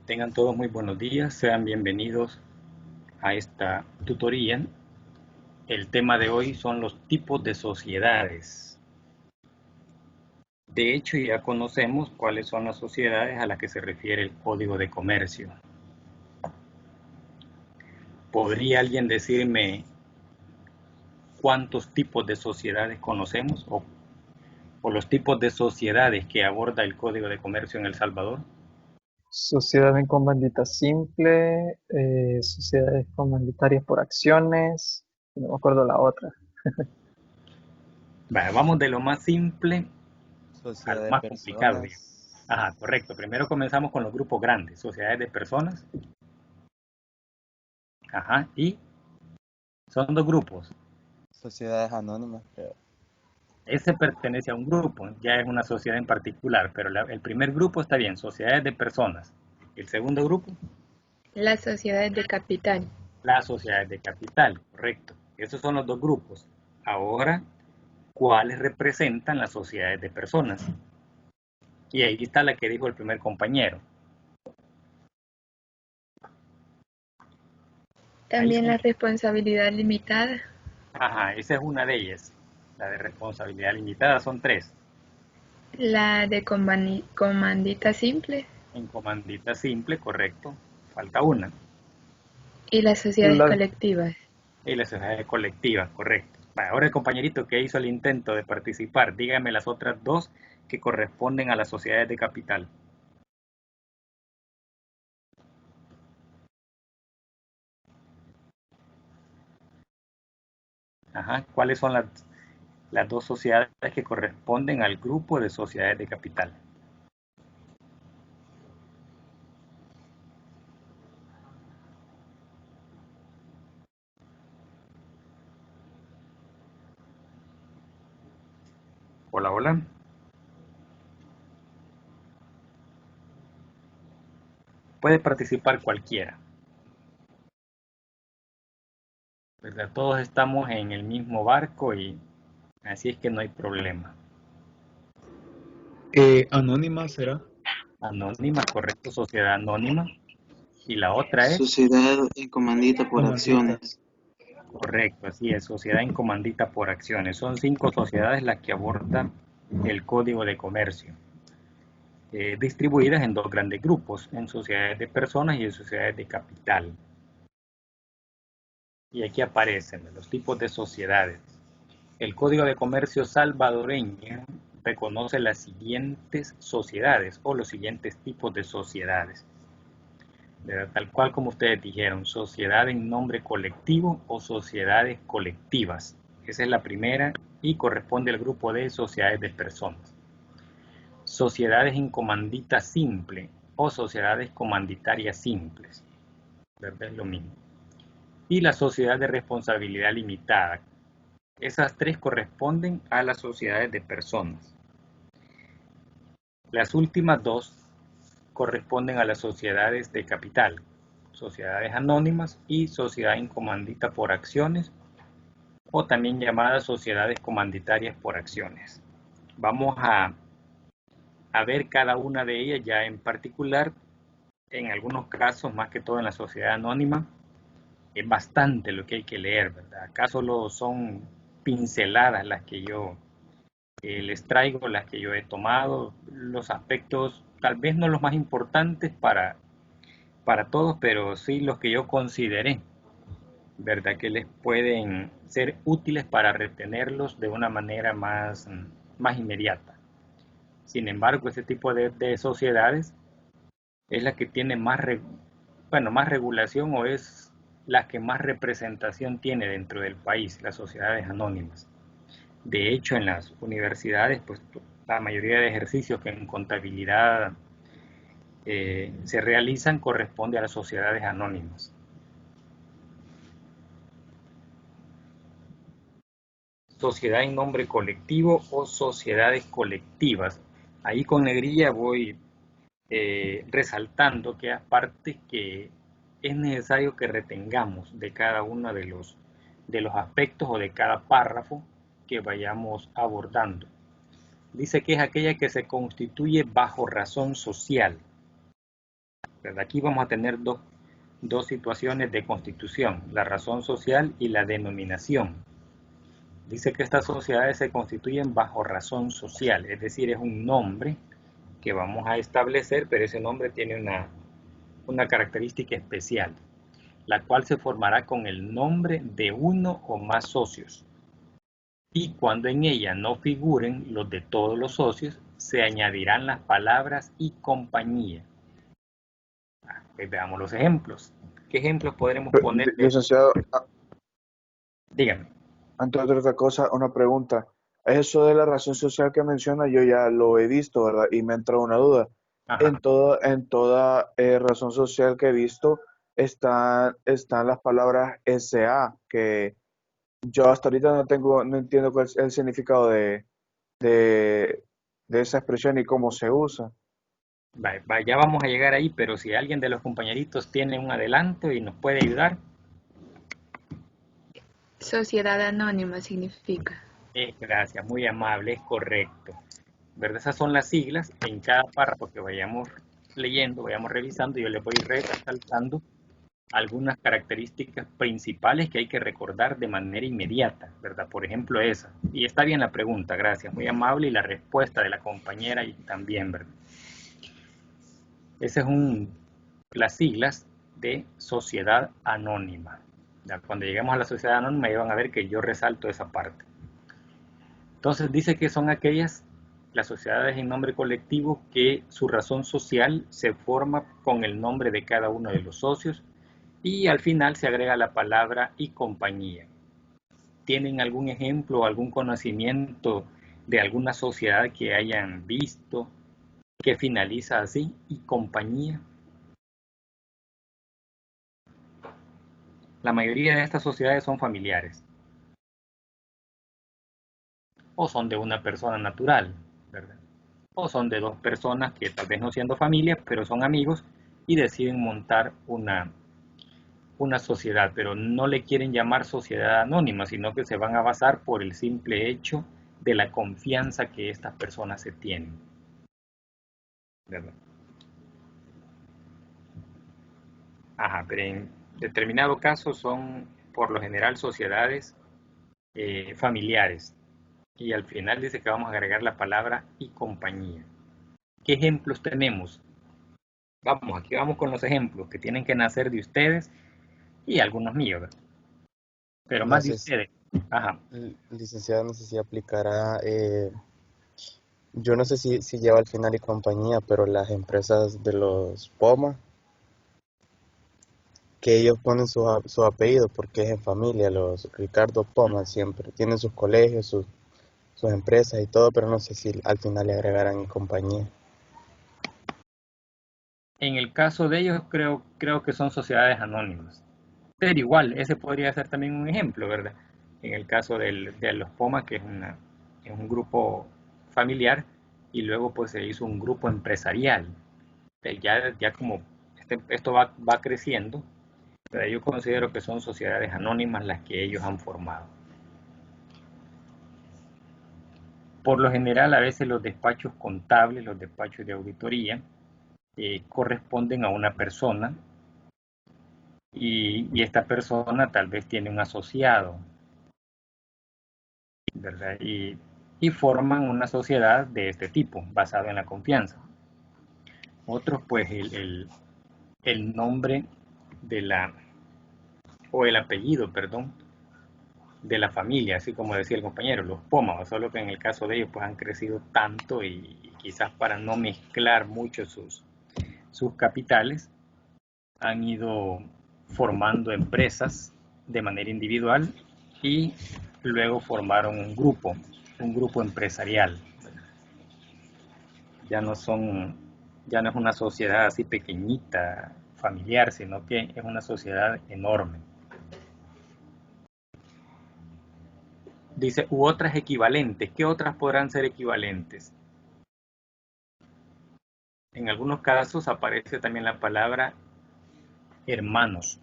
Tengan todos muy buenos días, sean bienvenidos a esta tutoría. El tema de hoy son los tipos de sociedades. De hecho, ya conocemos cuáles son las sociedades a las que se refiere el Código de Comercio. ¿Podría alguien decirme cuántos tipos de sociedades conocemos o los tipos de sociedades que aborda el Código de Comercio en El Salvador? Sociedad en comandita simple, sociedades comanditarias por acciones, no me acuerdo la otra. Vamos de lo más simple a Sociedad lo de más complicado. personas, Ajá, correcto. Primero comenzamos con los grupos grandes, sociedades de personas. Ajá, y son dos grupos. sociedades anónimas, creo. Ese pertenece a un grupo, ya es una sociedad en particular, pero el primer grupo está bien, sociedades de personas. El segundo grupo, Las sociedades de capital. las sociedades de capital, correcto. Esos son los dos grupos. Ahora, ¿cuáles representan las sociedades de personas? Y ahí está la que dijo el primer compañero. También la responsabilidad limitada. Ajá, esa es una de ellas. La de responsabilidad limitada son tres. La de comandita simple. En comandita simple, correcto. Falta una. Y las sociedades La, colectivas. Y la sociedad colectiva, correcto. Vale, ahora el compañerito que hizo el intento de participar, dígame las otras dos que corresponden a las sociedades de capital. Ajá, ¿cuáles son las dos sociedades que corresponden al grupo de sociedades de capital? Hola, hola. Puede participar cualquiera, ¿verdad? Todos estamos en el mismo barco y así es que no hay problema. Anónima será. Anónima, correcto, sociedad anónima. Y la otra es, Sociedad en comandita por Comandita. acciones. correcto, así es, sociedad en comandita por acciones. Son 5 sociedades las que abordan el Código de Comercio, distribuidas en dos grandes grupos, en sociedades de personas y en sociedades de capital. Y aquí aparecen los tipos de sociedades. El Código de Comercio salvadoreño reconoce las siguientes sociedades o los siguientes tipos de sociedades. Tal cual como ustedes dijeron, sociedad en nombre colectivo o sociedades colectivas. Esa es la primera y corresponde al grupo de sociedades de personas. Sociedades en comandita simple o sociedades comanditarias simples. ¿Verdad? Es lo mismo. Y la sociedad de responsabilidad limitada. Esas tres corresponden a las sociedades de personas. Las últimas dos corresponden a las sociedades de capital, sociedades anónimas y sociedad en comandita por acciones o también llamadas sociedades comanditarias por acciones. Vamos a ver cada una de ellas ya en particular. En algunos casos, más que todo en la sociedad anónima, es bastante lo que hay que leer, ¿verdad? Acá solo son pinceladas las que yo les traigo, las que yo he tomado, los aspectos, tal vez no los más importantes para todos, pero sí los que yo consideré, ¿verdad? Que les pueden ser útiles para retenerlos de una manera más inmediata. Sin embargo, este tipo de sociedades es la que tiene más regulación o es la que más representación tiene dentro del país, las sociedades anónimas. De hecho, en las universidades, pues la mayoría de ejercicios que en contabilidad se realizan corresponde a las sociedades anónimas. Sociedad en nombre colectivo o sociedades colectivas. Ahí con negrilla voy resaltando que aparte que es necesario que retengamos de cada uno de los aspectos o de cada párrafo que vayamos abordando. Dice que es aquella que se constituye bajo razón social. ¿verdad? Aquí vamos a tener dos situaciones de constitución, la razón social y la denominación. Dice que estas sociedades se constituyen bajo razón social, es decir, es un nombre que vamos a establecer, pero ese nombre tiene una característica especial, la cual se formará con el nombre de uno o más socios. Y cuando en ella no figuren los de todos los socios, se añadirán las palabras y compañía. Pues veamos los ejemplos. ¿Qué ejemplos podremos poner? Licenciado, Dígame. antes de otra cosa, una pregunta. Eso de la razón social que menciona, yo ya lo he visto, ¿verdad? Y me entró una duda. Ajá. En toda razón social que he visto están las palabras SA, que yo hasta ahorita no entiendo cuál es el significado de esa expresión y cómo se usa. Ya vamos a llegar ahí, pero si alguien de los compañeritos tiene un adelanto y nos puede ayudar. Sociedad anónima significa. Gracias, muy amable, es correcto. ¿Verdad? Esas son las siglas. En cada párrafo que vayamos leyendo, vayamos revisando, yo les voy resaltando algunas características principales que hay que recordar de manera inmediata, ¿verdad? Por ejemplo, esa. Y está bien la pregunta, gracias, muy amable, y la respuesta de la compañera y también, ¿verdad? Esas son las siglas de sociedad anónima. Ya, cuando lleguemos a la sociedad anónima, ya van a ver que yo resalto esa parte. Entonces dice que son aquellas, las sociedades en nombre colectivo, que su razón social se forma con el nombre de cada uno de los socios y al final se agrega la palabra y compañía. ¿Tienen algún ejemplo o algún conocimiento de alguna sociedad que hayan visto que finaliza así, y compañía? La mayoría de estas sociedades son familiares o son de una persona natural, ¿verdad? O son de dos personas que tal vez no siendo familia, pero son amigos y deciden montar una sociedad, pero no le quieren llamar sociedad anónima, sino que se van a basar por el simple hecho de la confianza que estas personas se tienen, ¿verdad? Ajá, pero en determinado caso son por lo general sociedades familiares. Y al final dice que vamos a agregar la palabra y compañía. ¿Qué ejemplos tenemos? Vamos, aquí vamos con los ejemplos que tienen que nacer de ustedes y algunos míos, ¿verdad? Pero más de ustedes. Ajá. Licenciado, no sé si aplicará, yo no sé si lleva al final y compañía, pero las empresas de los POMA, que ellos ponen su apellido porque es en familia, los Ricardo Poma siempre tienen sus colegios, sus empresas y todo, pero no sé si al final le agregarán en compañía. En el caso de ellos creo que son sociedades anónimas. Pero igual, ese podría ser también un ejemplo, ¿verdad? En el caso de los POMA, que es un grupo familiar, y luego pues se hizo un grupo empresarial. Ya como esto va creciendo, pero yo considero que son sociedades anónimas las que ellos han formado. Por lo general, a veces los despachos contables, los despachos de auditoría, corresponden a una persona y esta persona tal vez tiene un asociado, ¿verdad? Y forman una sociedad de este tipo, basada en la confianza. Otros, pues, el nombre o el apellido, perdón, de la familia, así como decía el compañero, los Poma, solo que en el caso de ellos pues han crecido tanto y quizás para no mezclar mucho sus capitales, han ido formando empresas de manera individual y luego formaron un grupo empresarial. Ya no es una sociedad así pequeñita, familiar, sino que es una sociedad enorme. Dice, u otras equivalentes. ¿Qué otras podrán ser equivalentes? En algunos casos aparece también la palabra hermanos.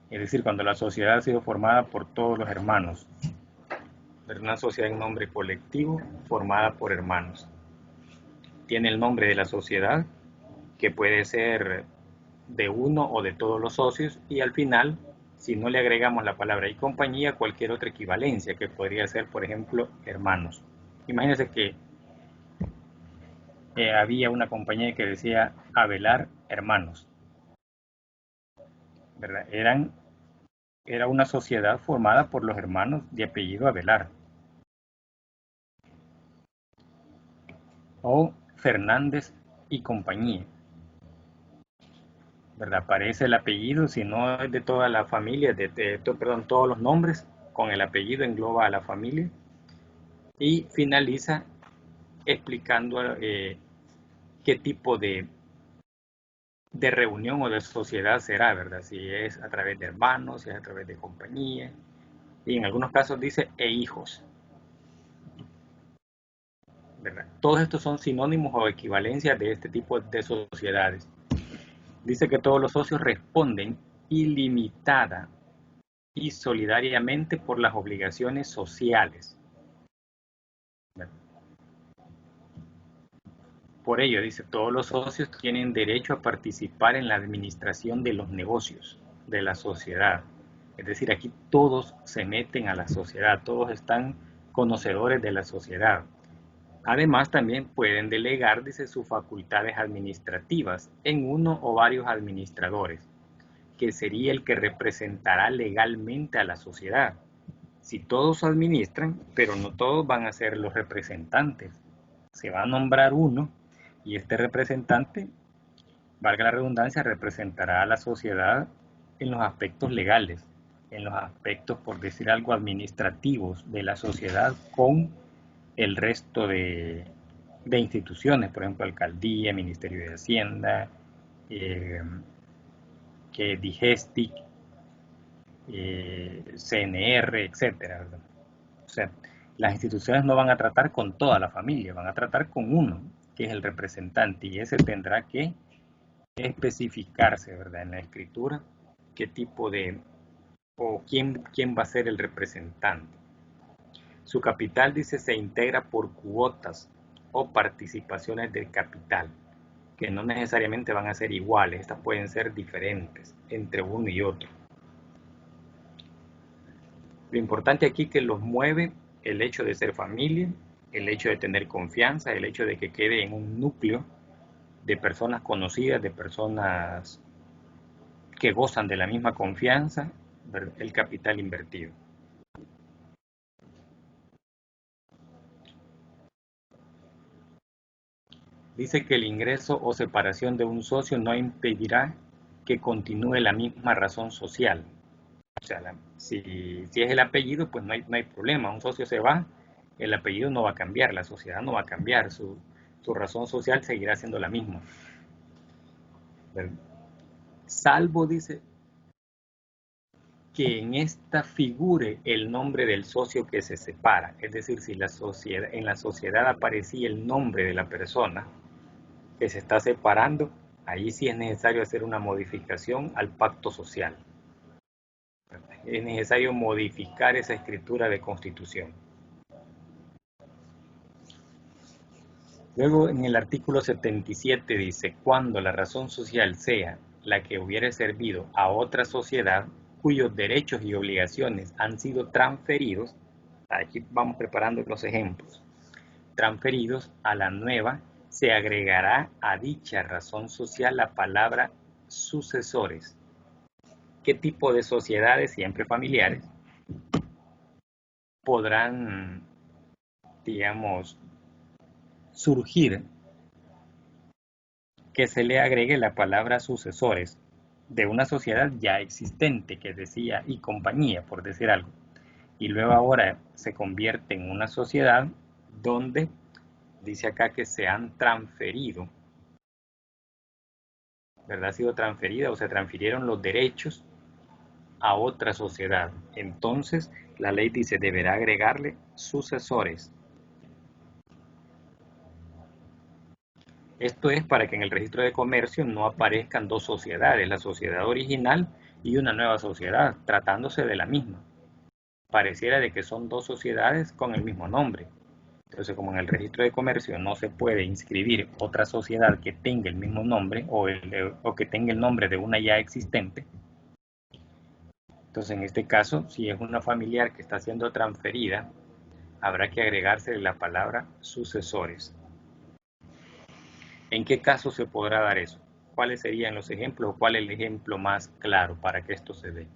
Es decir, cuando la sociedad ha sido formada por todos los hermanos. Una sociedad en nombre colectivo formada por hermanos. tiene el nombre de la sociedad, que puede ser de uno o de todos los socios, y al final, si no le agregamos la palabra y compañía, cualquier otra equivalencia, que podría ser, por ejemplo, hermanos. Imagínense que había una compañía que decía Avelar Hermanos, ¿verdad? Era una sociedad formada por los hermanos de apellido Avelar. O Fernández y compañía, ¿verdad? Aparece el apellido, si no es de toda la familia, perdón, todos los nombres, con el apellido engloba a la familia, y finaliza explicando qué tipo de reunión o de sociedad será, ¿verdad? Si es a través de hermanos, si es a través de compañía, y en algunos casos dice e hijos, ¿verdad? Todos estos son sinónimos o equivalencias de este tipo de sociedades. Dice que todos los socios responden ilimitada y solidariamente por las obligaciones sociales. Por ello, dice, todos los socios tienen derecho a participar en la administración de los negocios de la sociedad. Es decir, aquí todos se meten a la sociedad, todos están conocedores de la sociedad. Además, también pueden delegar, dice, sus facultades administrativas en uno o varios administradores, que sería el que representará legalmente a la sociedad. Si todos administran, pero no todos van a ser los representantes. Se va a nombrar uno y este representante, valga la redundancia, representará a la sociedad en los aspectos legales, en los aspectos, por decir algo, administrativos de la sociedad con el resto de instituciones, por ejemplo, alcaldía, Ministerio de Hacienda, que Digestic, CNR, etcétera, ¿verdad? O sea, las instituciones no van a tratar con toda la familia, van a tratar con uno, que es el representante, y ese tendrá que especificarse, ¿verdad?, en la escritura, qué tipo de, o quién va a ser el representante. Su capital, dice, se integra por cuotas o participaciones del capital, que no necesariamente van a ser iguales, estas pueden ser diferentes entre uno y otro. Lo importante aquí es que los mueve el hecho de ser familia, el hecho de tener confianza, el hecho de que quede en un núcleo de personas conocidas, de personas que gozan de la misma confianza, el capital invertido. Dice que el ingreso o separación de un socio no impedirá que continúe la misma razón social. O sea, si es el apellido, pues no hay problema. Un socio se va, el apellido no va a cambiar, la sociedad no va a cambiar, su razón social seguirá siendo la misma. Salvo, dice, que en esta figure el nombre del socio que se separa. Es decir, si en la sociedad aparecía el nombre de la persona que se está separando, ahí sí es necesario hacer una modificación al pacto social. Es necesario modificar esa escritura de constitución. Luego, en el artículo 77 dice, cuando la razón social sea la que hubiere servido a otra sociedad cuyos derechos y obligaciones han sido transferidos, aquí vamos preparando los ejemplos, transferidos a la nueva, se agregará a dicha razón social la palabra sucesores. ¿Qué tipo de sociedades, siempre familiares, podrán, digamos, surgir que se le agregue la palabra sucesores de una sociedad ya existente que decía y compañía, por decir algo, y luego ahora se convierte en una sociedad donde dice acá que se han transferido, ¿verdad? Ha sido transferida o se transfirieron los derechos a otra sociedad. Entonces la ley dice deberá agregarle sucesores. Esto es para que en el registro de comercio no aparezcan dos sociedades, la sociedad original y una nueva sociedad, tratándose de la misma. Pareciera de que son dos sociedades con el mismo nombre. Entonces, como en el registro de comercio no se puede inscribir otra sociedad que tenga el mismo nombre o que tenga el nombre de una ya existente, entonces en este caso, si es una familiar que está siendo transferida, habrá que agregarse la palabra sucesores. ¿En qué caso se podrá dar eso? ¿Cuáles serían los ejemplos o cuál es el ejemplo más claro para que esto se dé?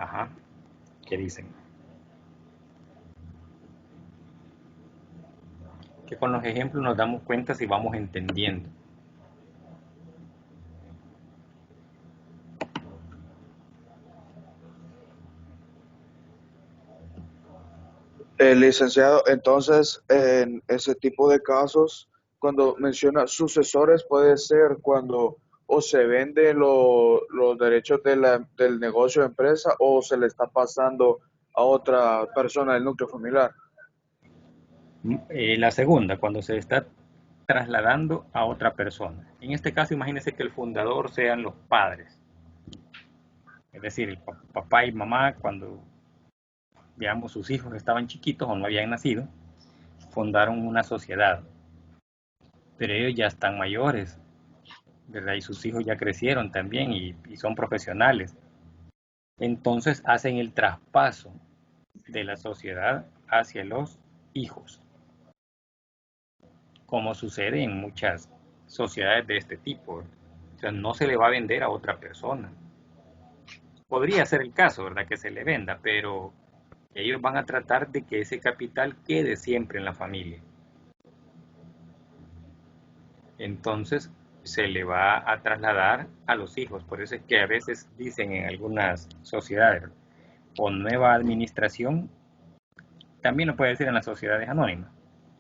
Ajá, ¿qué dicen? Que con los ejemplos nos damos cuenta si vamos entendiendo. Licenciado, entonces, en ese tipo de casos, cuando menciona sucesores, puede ser cuando o se venden los derechos del negocio de empresa o se le está pasando a otra persona del núcleo familiar. La segunda, cuando se está trasladando a otra persona. En este caso, imagínense que el fundador sean los padres. Es decir, el papá y mamá, cuando, digamos, sus hijos estaban chiquitos o no habían nacido, fundaron una sociedad. Pero ellos ya están mayores, ¿verdad? Y sus hijos ya crecieron también y son profesionales. Entonces hacen el traspaso de la sociedad hacia los hijos, como sucede en muchas sociedades de este tipo. O sea, no se le va a vender a otra persona. Podría ser el caso, ¿verdad? Que se le venda, pero ellos van a tratar de que ese capital quede siempre en la familia. Entonces se le va a trasladar a los hijos. Por eso es que a veces dicen en algunas sociedades, o nueva administración, también lo puede decir en las sociedades anónimas.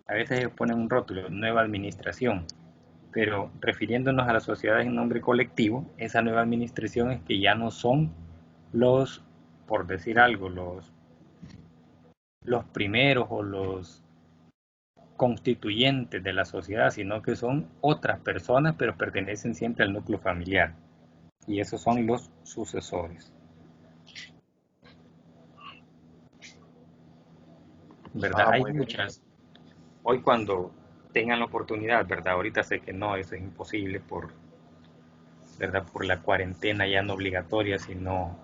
A veces ellos ponen un rótulo, nueva administración, pero refiriéndonos a las sociedades en nombre colectivo, esa nueva administración es que ya no son los, por decir algo, los primeros o los constituyentes de la sociedad, sino que son otras personas, pero pertenecen siempre al núcleo familiar. Y esos son los sucesores. ¿Verdad? Hay Muy bien. muchas. Hoy cuando tengan la oportunidad, ¿verdad? Ahorita sé que no, eso es imposible ¿verdad? Por la cuarentena ya no obligatoria, sino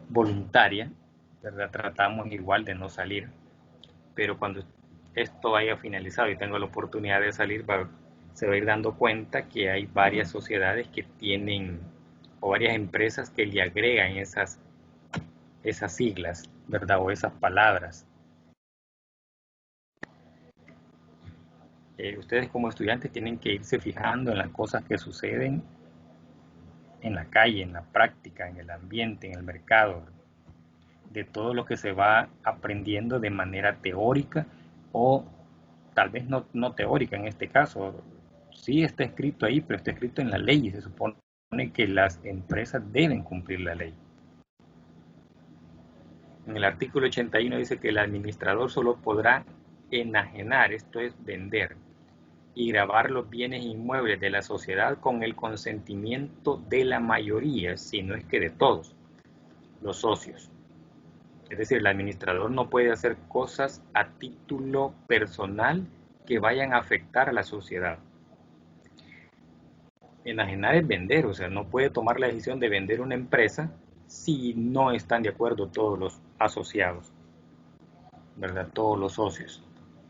voluntaria, ¿verdad? Tratamos igual de no salir, pero cuando esto haya finalizado y tengo la oportunidad de salir, se va a ir dando cuenta que hay varias sociedades que tienen, o varias empresas que le agregan esas siglas, ¿verdad? O esas palabras. Ustedes como estudiantes tienen que irse fijando en las cosas que suceden en la calle, en la práctica, en el ambiente, en el mercado, de todo lo que se va aprendiendo de manera teórica o tal vez no teórica en este caso. Sí está escrito ahí, pero está escrito en la ley y se supone que las empresas deben cumplir la ley. En el artículo 81 dice que el administrador solo podrá enajenar, esto es vender, y gravar los bienes inmuebles de la sociedad con el consentimiento de la mayoría, si no es que de todos los socios. Es decir, el administrador no puede hacer cosas a título personal que vayan a afectar a la sociedad. Enajenar es vender, o sea, no puede tomar la decisión de vender una empresa si no están de acuerdo todos los asociados, ¿verdad? Todos los socios,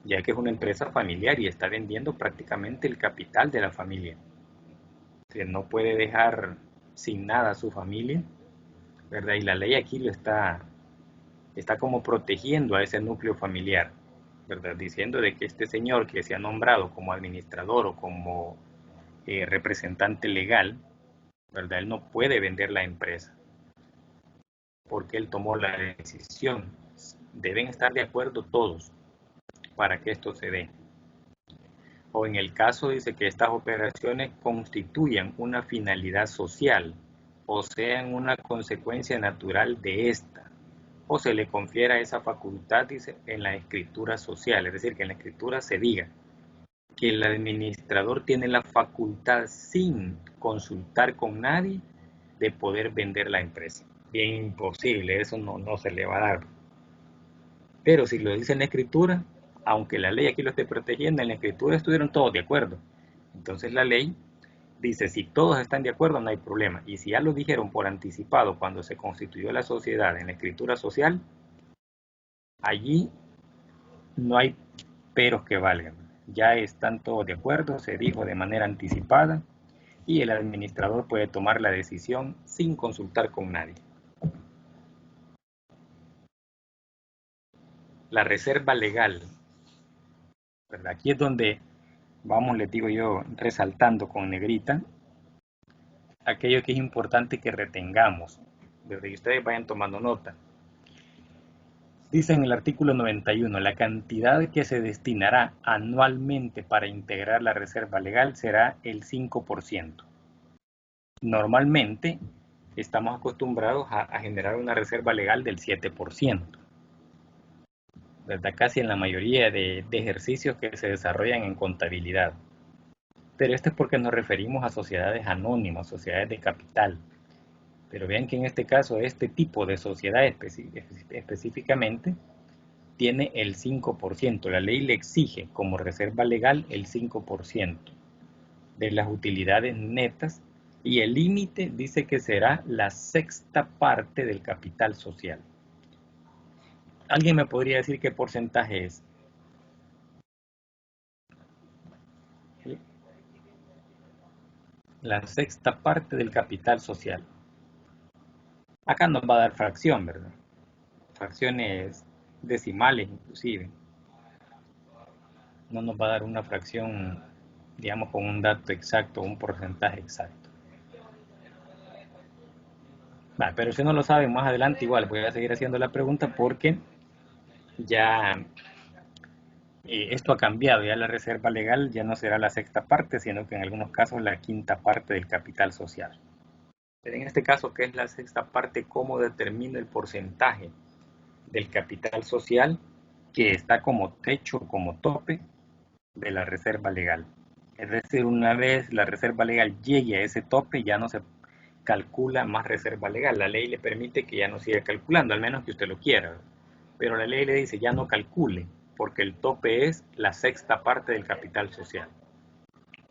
ya que es una empresa familiar y está vendiendo prácticamente el capital de la familia. O sea, no puede dejar sin nada a su familia, ¿verdad? Y la ley aquí lo está como protegiendo a ese núcleo familiar, ¿verdad? Diciendo de que este señor que se ha nombrado como administrador o como representante legal, ¿verdad? Él no puede vender la empresa porque él tomó la decisión. Deben estar de acuerdo todos para que esto se dé. O en el caso dice que estas operaciones constituyan una finalidad social o sean una consecuencia natural de esta, o se le confiera esa facultad, dice, en la escritura social, es decir, que en la escritura se diga que el administrador tiene la facultad, sin consultar con nadie, de poder vender la empresa. Bien imposible, eso no se le va a dar. Pero si lo dice en la escritura, aunque la ley aquí lo esté protegiendo, en la escritura estuvieron todos de acuerdo. Entonces la ley dice, si todos están de acuerdo, no hay problema. Y si ya lo dijeron por anticipado cuando se constituyó la sociedad en la escritura social, allí no hay peros que valgan. Ya están todos de acuerdo, se dijo de manera anticipada y el administrador puede tomar la decisión sin consultar con nadie. La reserva legal, ¿verdad? Aquí es donde vamos, les digo yo, resaltando con negrita aquello que es importante que retengamos, ¿verdad? Y ustedes vayan tomando nota. Dice en el artículo 91, la cantidad que se destinará anualmente para integrar la reserva legal será el 5%. Normalmente estamos acostumbrados a generar una reserva legal del 7%, ¿verdad? Casi en la mayoría de ejercicios que se desarrollan en contabilidad. Pero esto es porque nos referimos a sociedades anónimas, sociedades de capital. Pero vean que en este caso, este tipo de sociedad específicamente tiene el 5%. La ley le exige como reserva legal el 5% de las utilidades netas y el límite dice que será la sexta parte del capital social. ¿Alguien me podría decir qué porcentaje es? La sexta parte del capital social. Acá nos va a dar fracción, ¿verdad? Fracciones decimales inclusive. No nos va a dar una fracción, digamos, con un dato exacto, un porcentaje exacto. Pero si no lo saben, más adelante igual voy a seguir haciendo la pregunta porque ya esto ha cambiado. Ya la reserva legal ya no será la sexta parte, sino que en algunos casos la quinta parte del capital social. Pero en este caso, ¿qué es la sexta parte? ¿Cómo determina el porcentaje del capital social que está como techo, como tope de la reserva legal? Es decir, una vez la reserva legal llegue a ese tope, ya no se calcula más reserva legal. La ley le permite que ya no siga calculando, al menos que usted lo quiera. Pero la ley le dice ya no calcule, porque el tope es la sexta parte del capital social.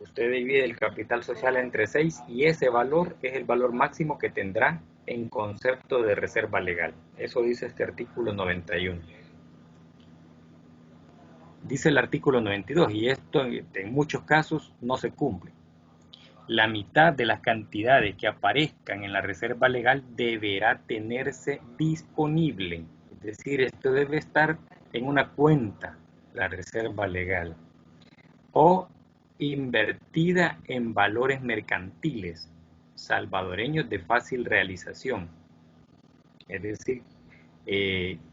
Usted divide el capital social entre 6 y ese valor es el valor máximo que tendrá en concepto de reserva legal. Eso dice este artículo 91. Dice el artículo 92, y esto en muchos casos no se cumple. La mitad de las cantidades que aparezcan en la reserva legal deberá tenerse disponible. Es decir, esto debe estar en una cuenta, la reserva legal, o invertida en valores mercantiles salvadoreños de fácil realización. Es decir,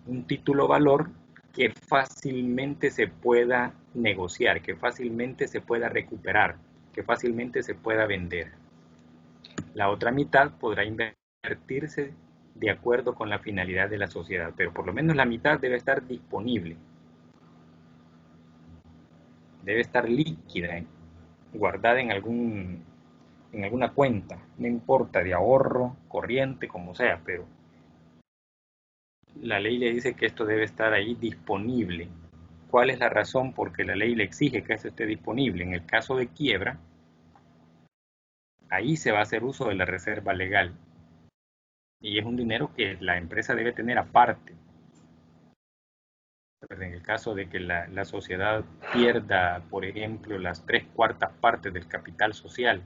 un título valor que fácilmente se pueda negociar, que fácilmente se pueda recuperar, que fácilmente se pueda vender. La otra mitad podrá invertirse de acuerdo con la finalidad de la sociedad, pero por lo menos la mitad debe estar disponible. Debe estar líquida, guardada en alguna cuenta, no importa, de ahorro, corriente, como sea, pero la ley le dice que esto debe estar ahí disponible. ¿Cuál es la razón por qué la ley le exige que esto esté disponible? En el caso de quiebra, ahí se va a hacer uso de la reserva legal. Y es un dinero que la empresa debe tener aparte. En el caso de que la sociedad pierda, por ejemplo, las 3/4 partes del capital social,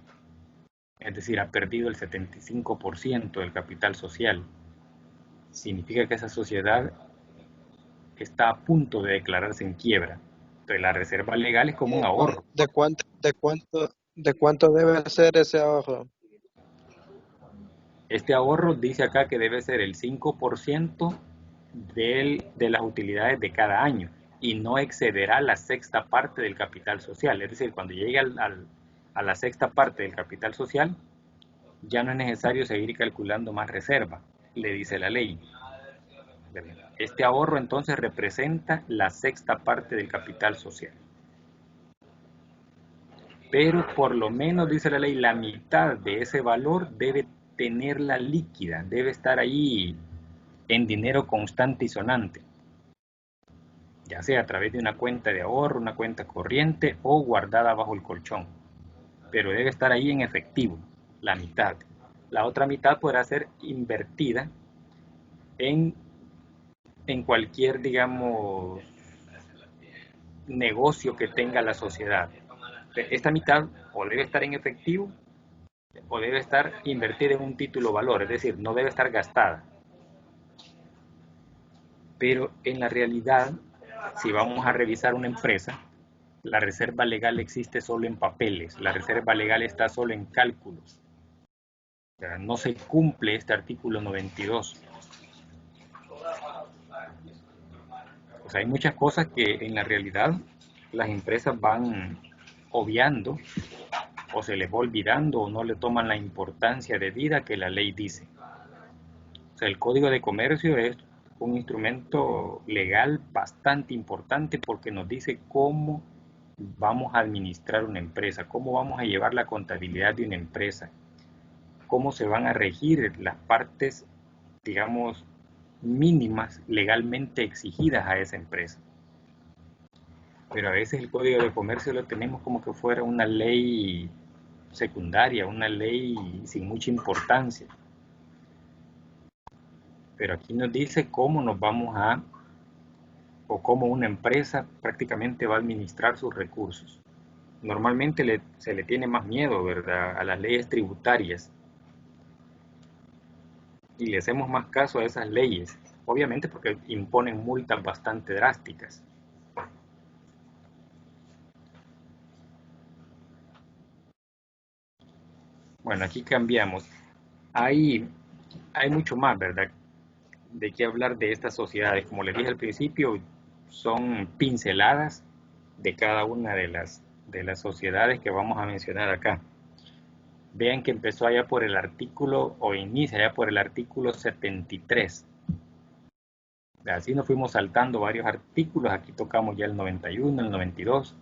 es decir, ha perdido el 75% del capital social, significa que esa sociedad está a punto de declararse en quiebra. Entonces la reserva legal es como un ahorro. De cuánto debe ser ese ahorro? Este ahorro dice acá que debe ser el 5% de las utilidades de cada año y no excederá la sexta parte del capital social. Es decir, cuando llegue a la sexta parte del capital social, ya no es necesario seguir calculando más reserva, le dice la ley. Este ahorro entonces representa la sexta parte del capital social. pero por lo menos, dice la ley, la mitad de ese valor debe tenerla líquida, debe estar ahí en dinero constante y sonante, ya sea a través de una cuenta de ahorro, una cuenta corriente o guardada bajo el colchón, pero debe estar ahí en efectivo, la mitad. La otra mitad podrá ser invertida en cualquier, digamos, negocio que tenga la sociedad. Esta mitad o debe estar en efectivo o debe estar invertida en un título valor, es decir, no debe estar gastada. Pero en la realidad, si vamos a revisar una empresa, la reserva legal existe solo en papeles, la reserva legal está solo en cálculos. O sea, no se cumple este artículo 92. O sea, hay muchas cosas que en la realidad las empresas van obviando o se les va olvidando o no le toman la importancia debida que la ley dice. O sea, el Código de Comercio es un instrumento legal bastante importante porque nos dice cómo vamos a administrar una empresa, cómo vamos a llevar la contabilidad de una empresa, cómo se van a regir las partes, digamos, mínimas legalmente exigidas a esa empresa. Pero a veces el Código de Comercio lo tenemos como que fuera una ley secundaria, una ley sin mucha importancia. Pero aquí nos dice cómo nos vamos a, o cómo una empresa prácticamente va a administrar sus recursos. Normalmente se le tiene más miedo, ¿verdad?, a las leyes tributarias. Y le hacemos más caso a esas leyes, obviamente porque imponen multas bastante drásticas. Bueno, aquí cambiamos. Hay mucho más, ¿verdad?, de qué hablar de estas sociedades. Como les dije al principio, son pinceladas de cada una de las sociedades que vamos a mencionar acá. Vean que empezó allá por el artículo, o inicia allá por el artículo 73. Así nos fuimos saltando varios artículos. Aquí tocamos ya el 91, el 92.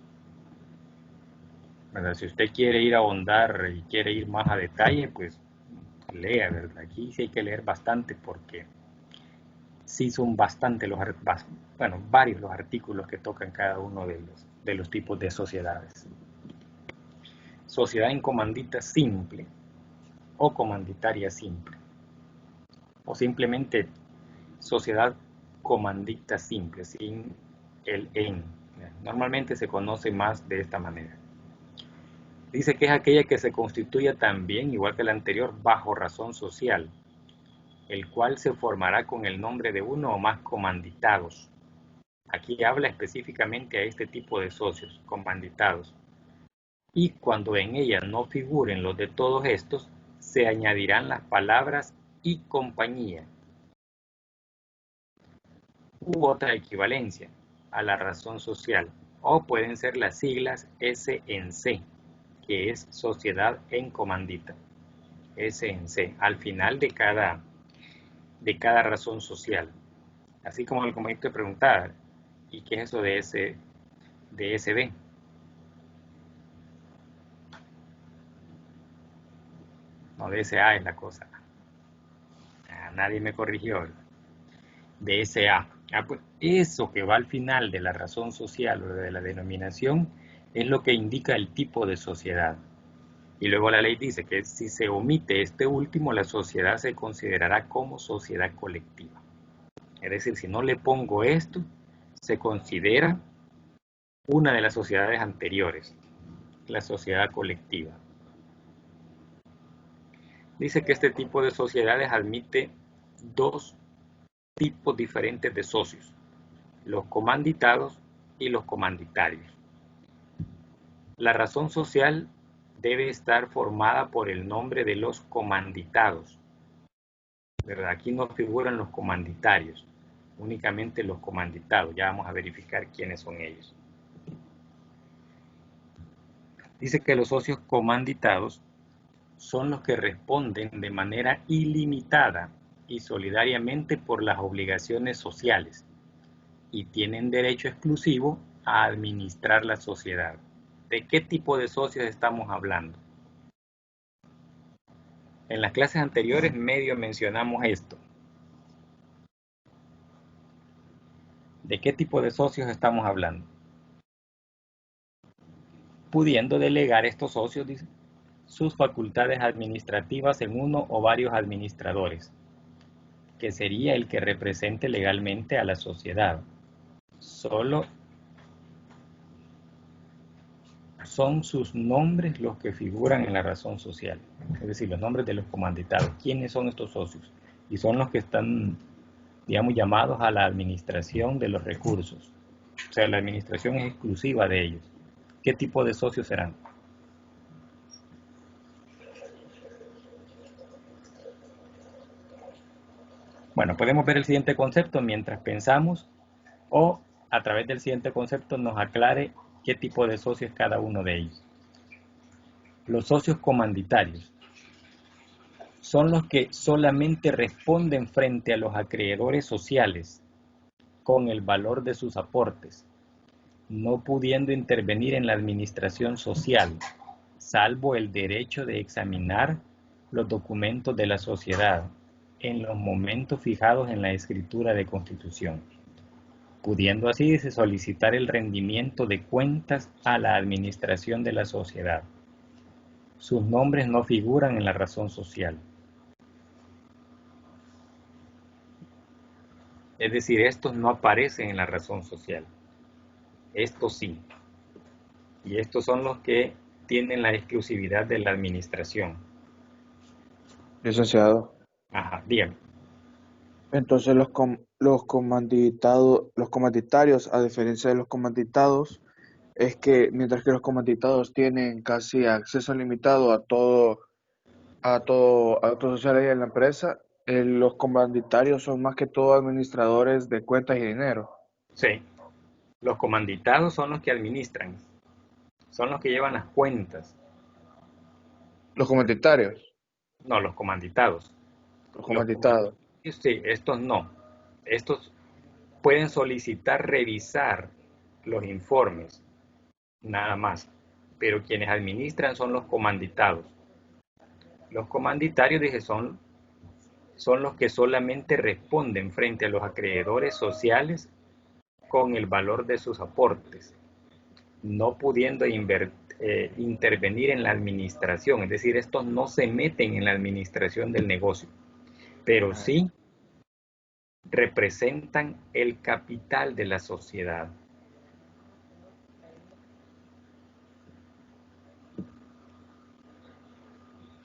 ¿Verdad? Si usted quiere ir a ahondar y quiere ir más a detalle, pues lea, ¿verdad? Aquí sí hay que leer bastante porque sí son bastante varios los artículos que tocan cada uno de los tipos de sociedades. Sociedad en comandita simple o comanditaria simple, o simplemente sociedad comandita simple, sin el en. Normalmente se conoce más de esta manera. Dice que es aquella que se constituya también, igual que la anterior, bajo razón social, el cual se formará con el nombre de uno o más comanditados. Aquí habla específicamente a este tipo de socios, comanditados. Y cuando en ella no figuren los de todos estos, se añadirán las palabras y compañía u otra equivalencia a la razón social, o pueden ser las siglas S.en.C., que es sociedad en comandita, S.en.C., al final de cada razón social. Así como el comandante preguntaba, ¿y qué es eso de SB? No, de SA es la cosa. Nadie me corrigió. De SA. Pues eso que va al final de la razón social o de la denominación es lo que indica el tipo de sociedad. Y luego la ley dice que si se omite este último, la sociedad se considerará como sociedad colectiva. Es decir, si no le pongo esto, se considera una de las sociedades anteriores, la sociedad colectiva. Dice que este tipo de sociedades admite dos tipos diferentes de socios, los comanditados y los comanditarios. La razón social debe estar formada por el nombre de los comanditados. ¿Verdad? Aquí no figuran los comanditarios, únicamente los comanditados. Ya vamos a verificar quiénes son ellos. Dice que los socios comanditados son los que responden de manera ilimitada y solidariamente por las obligaciones sociales y tienen derecho exclusivo a administrar la sociedad. ¿De qué tipo de socios estamos hablando? En las clases anteriores medio mencionamos esto. ¿De qué tipo de socios estamos hablando? Pudiendo delegar estos socios, dice, sus facultades administrativas en uno o varios administradores, que sería el que represente legalmente a la sociedad. Solo son sus nombres los que figuran en la razón social, es decir, los nombres de los comanditados. ¿Quiénes son estos socios? Y son los que están, digamos, llamados a la administración de los recursos. O sea, la administración es exclusiva de ellos. ¿Qué tipo de socios serán? Bueno, podemos ver el siguiente concepto mientras pensamos, o a través del siguiente concepto nos aclare qué tipo de socio es cada uno de ellos. Los socios comanditarios son los que solamente responden frente a los acreedores sociales con el valor de sus aportes, no pudiendo intervenir en la administración social, salvo el derecho de examinar los documentos de la sociedad en los momentos fijados en la escritura de constitución, pudiendo así solicitar el rendimiento de cuentas a la administración de la sociedad. Sus nombres no figuran en la razón social. Es decir, estos no aparecen en la razón social. Estos sí. Y estos son los que tienen la exclusividad de la administración. Licenciado. Ajá, dígame. Entonces los comanditarios, a diferencia de los comanditados, es que mientras que los comanditados tienen casi acceso limitado a actos sociales en la empresa, los comanditarios son más que todo administradores de cuentas y dinero. Sí. Los comanditados son los que administran, son los que llevan las cuentas. Los comanditarios, No, los comanditados. los comanditados. Sí, estos no. Estos pueden solicitar revisar los informes, nada más. Pero quienes administran son los comanditados. Los comanditarios, dije, son los que solamente responden frente a los acreedores sociales con el valor de sus aportes, no pudiendo intervenir en la administración. Es decir, estos no se meten en la administración del negocio, pero sí representan el capital de la sociedad.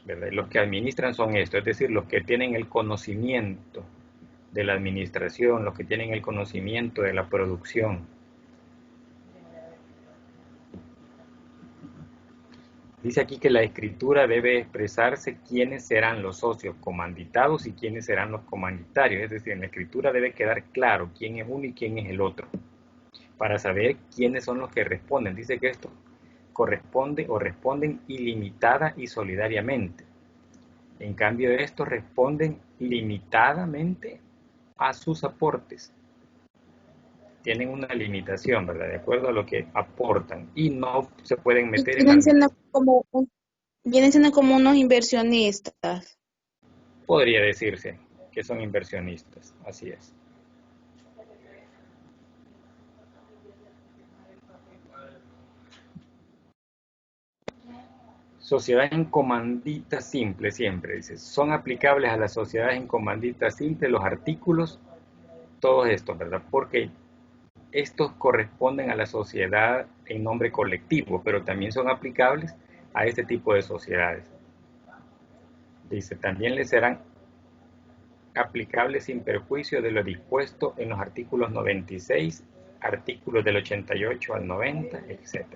¿Verdad? Los que administran son estos, es decir, los que tienen el conocimiento de la administración, los que tienen el conocimiento de la producción. Dice aquí que la escritura debe expresarse quiénes serán los socios comanditados y quiénes serán los comanditarios. Es decir, en la escritura debe quedar claro quién es uno y quién es el otro, para saber quiénes son los que responden. Dice que esto corresponde o responden ilimitada y solidariamente. En cambio, estos responden limitadamente a sus aportes. Tienen una limitación, ¿verdad? De acuerdo a lo que aportan y no se pueden meter en la... Vienen siendo como unos inversionistas. Podría decirse que son inversionistas, así es. Sociedad en comandita simple, siempre dice. Son aplicables a las sociedades en comandita simple los artículos, todos estos, ¿verdad? Porque estos corresponden a la sociedad en nombre colectivo, pero también son aplicables a este tipo de sociedades. Dice, también les serán aplicables sin perjuicio de lo dispuesto en los artículos 96, artículos del 88 al 90, etc.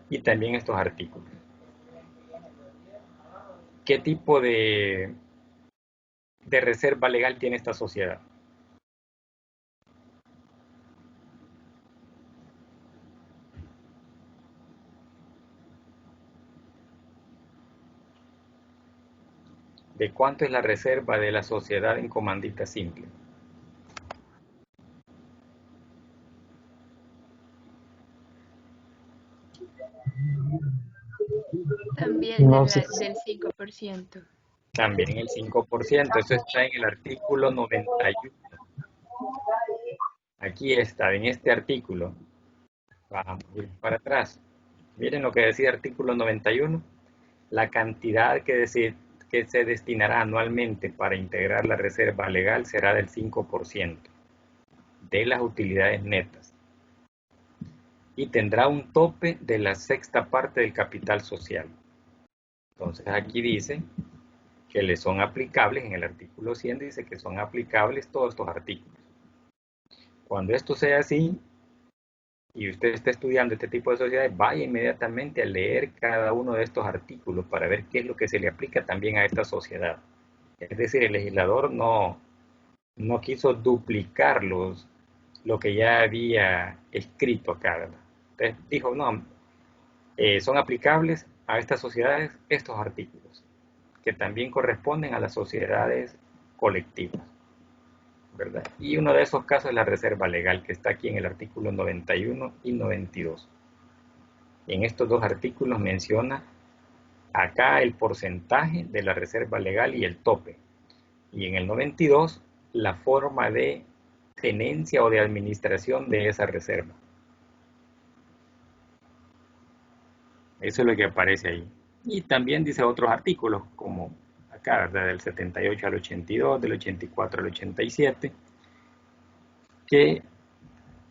Y también estos artículos. ¿Qué tipo de reserva legal tiene esta sociedad? ¿De cuánto es la reserva de la sociedad en comandita simple? También No sé. del 5%. También el 5%. Eso está en el artículo 91. Aquí está, en este artículo. Vamos a ir para atrás. Miren lo que decía el artículo 91. La cantidad que se destinará anualmente para integrar la reserva legal será del 5% de las utilidades netas y tendrá un tope de la sexta parte del capital social. Entonces aquí dice que le son aplicables, en el artículo 100 dice que son aplicables todos estos artículos. Cuando esto sea así, y usted está estudiando este tipo de sociedades, vaya inmediatamente a leer cada uno de estos artículos para ver qué es lo que se le aplica también a esta sociedad. Es decir, el legislador no quiso duplicar lo que ya había escrito acá, ¿verdad? Entonces dijo, no, son aplicables a estas sociedades estos artículos, que también corresponden a las sociedades colectivas, ¿verdad? Y uno de esos casos es la reserva legal, que está aquí en el artículo 91 y 92. En estos dos artículos menciona acá el porcentaje de la reserva legal y el tope. Y en el 92, la forma de tenencia o de administración de esa reserva. Eso es lo que aparece ahí. Y también dice otros artículos, como acá, ¿verdad? Del 78 al 82, del 84 al 87, que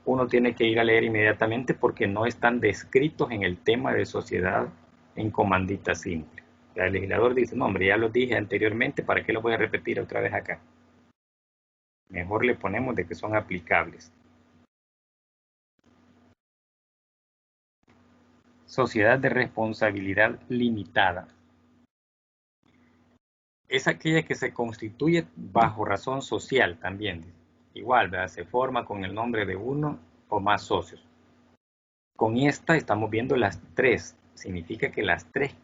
uno tiene que ir a leer inmediatamente porque no están descritos en el tema de sociedad en comandita simple. El legislador dice, no, hombre, ya lo dije anteriormente, ¿para qué lo voy a repetir otra vez acá? Mejor le ponemos de que son aplicables. Sociedad de responsabilidad limitada. Es aquella que se constituye bajo razón social también. Igual, ¿verdad? Se forma con el nombre de uno o más socios. Con esta estamos viendo las tres. Significa que los tres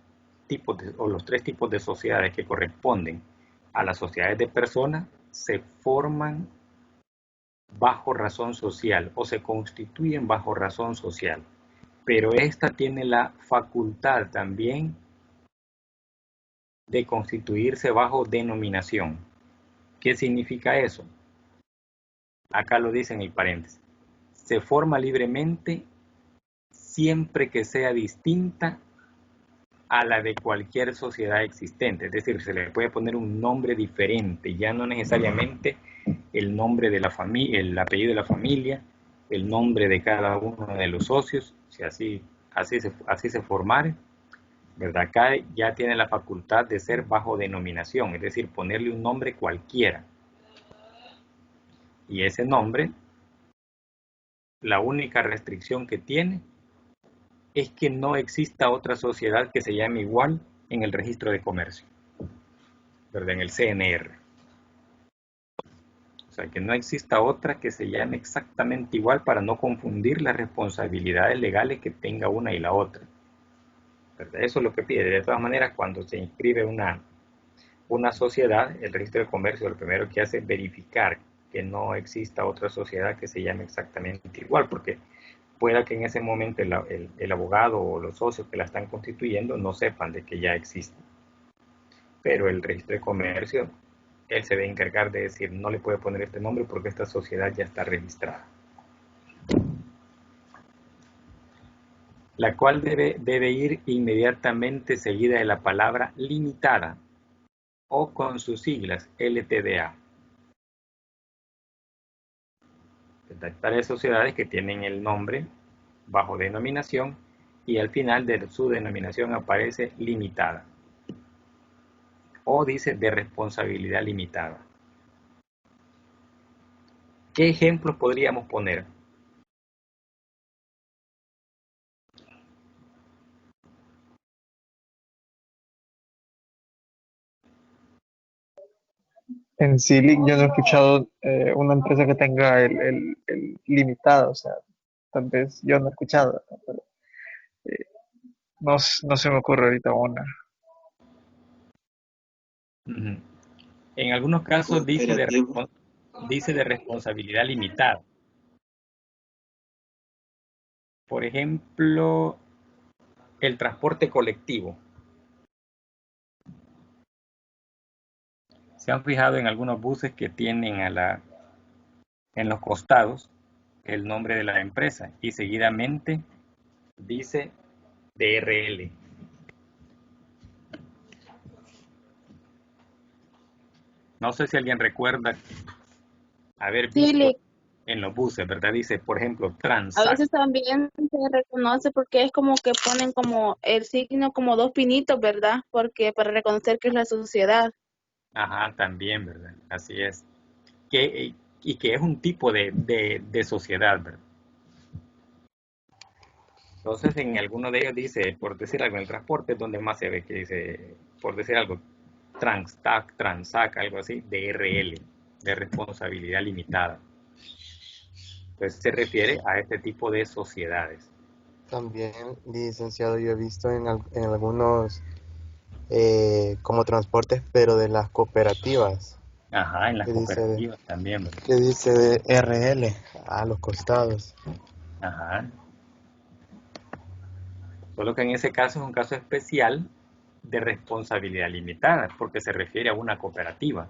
tipos de sociedades que corresponden a las sociedades de personas se forman bajo razón social o se constituyen bajo razón social. Pero esta tiene la facultad también de constituirse bajo denominación. ¿Qué significa eso? Acá lo dice en el paréntesis. Se forma libremente siempre que sea distinta a la de cualquier sociedad existente. Es decir, se le puede poner un nombre diferente, ya no necesariamente el nombre de la familia, el apellido de la familia, el nombre de cada uno de los socios, si así se formare, ¿verdad? Acá ya tiene la facultad de ser bajo denominación, es decir, ponerle un nombre cualquiera. Y ese nombre, la única restricción que tiene es que no exista otra sociedad que se llame igual en el registro de comercio, ¿verdad? En el CNR. O sea, que no exista otra que se llame exactamente igual para no confundir las responsabilidades legales que tenga una y la otra, ¿verdad? Eso es lo que pide. De todas maneras, cuando se inscribe una sociedad, el registro de comercio lo primero que hace es verificar que no exista otra sociedad que se llame exactamente igual, porque pueda que en ese momento el abogado o los socios que la están constituyendo no sepan de que ya existe. Pero el registro de comercio, él se debe encargar de decir, no le puede poner este nombre porque esta sociedad ya está registrada. La cual debe ir inmediatamente seguida de la palabra limitada o con sus siglas LTDA. Tales sociedades que tienen el nombre bajo denominación y al final de su denominación aparece limitada o dice de responsabilidad limitada. ¿Qué ejemplos podríamos poner? En sí, yo no he escuchado una empresa que tenga el limitado, o sea, tal vez yo no he escuchado, ¿no? Pero no se me ocurre ahorita una. En algunos casos dice Cooperativo. de responsabilidad limitada. Por ejemplo, el transporte colectivo. ¿Se han fijado en algunos buses que tienen en los costados el nombre de la empresa y seguidamente dice DRL? No sé si alguien recuerda haber Sí, visto en los buses, ¿verdad? Dice, por ejemplo, a Transac. veces también se reconoce porque es como que ponen como el signo como dos pinitos, ¿verdad? Porque para reconocer que es la sociedad. Ajá, también, ¿verdad? Así es. Y que es un tipo de sociedad, ¿verdad? Entonces, en alguno de ellos dice, por decir algo, en el transporte es donde más se ve que dice, por decir algo, Transac, algo así, DRL, de responsabilidad limitada. Entonces, se refiere a este tipo de sociedades. También, licenciado, yo he visto en algunos como transportes, pero de las cooperativas, Ajá, en las que dice, cooperativas también, ¿verdad? que dice de RL a los costados. Ajá. Solo que en ese caso es un caso especial de responsabilidad limitada, porque se refiere a una cooperativa,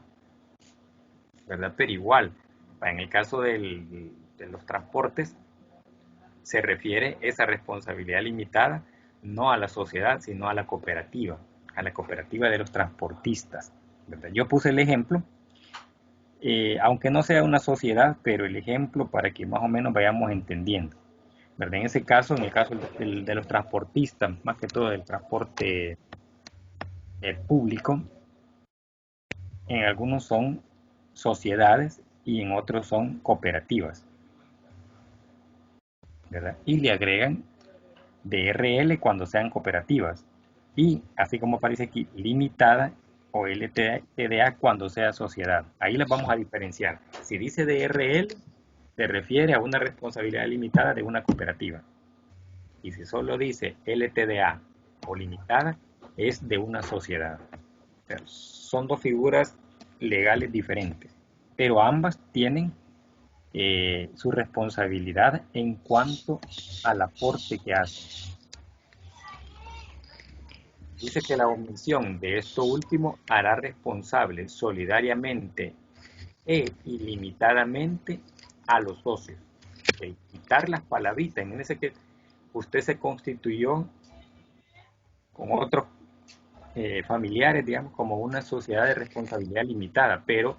¿verdad? Pero igual, en el caso de los transportes, se refiere esa responsabilidad limitada no a la sociedad, sino a la cooperativa de los transportistas, ¿verdad? Yo puse el ejemplo, aunque no sea una sociedad, pero el ejemplo para que más o menos vayamos entendiendo, ¿verdad? En ese caso, en el caso de los transportistas, más que todo del transporte público, en algunos son sociedades y en otros son cooperativas, ¿verdad? Y le agregan DRL cuando sean cooperativas y, así como aparece aquí, limitada o LTDA cuando sea sociedad. Ahí las vamos a diferenciar. Si dice DRL, se refiere a una responsabilidad limitada de una cooperativa. Y si solo dice LTDA o limitada, es de una sociedad. O sea, son dos figuras legales diferentes, pero ambas tienen su responsabilidad en cuanto al aporte que hacen. Dice que la omisión de esto último hará responsable solidariamente e ilimitadamente a los socios. Okay. Quitar las palabritas. Imagínense que usted se constituyó con otros familiares, digamos, como una sociedad de responsabilidad limitada, pero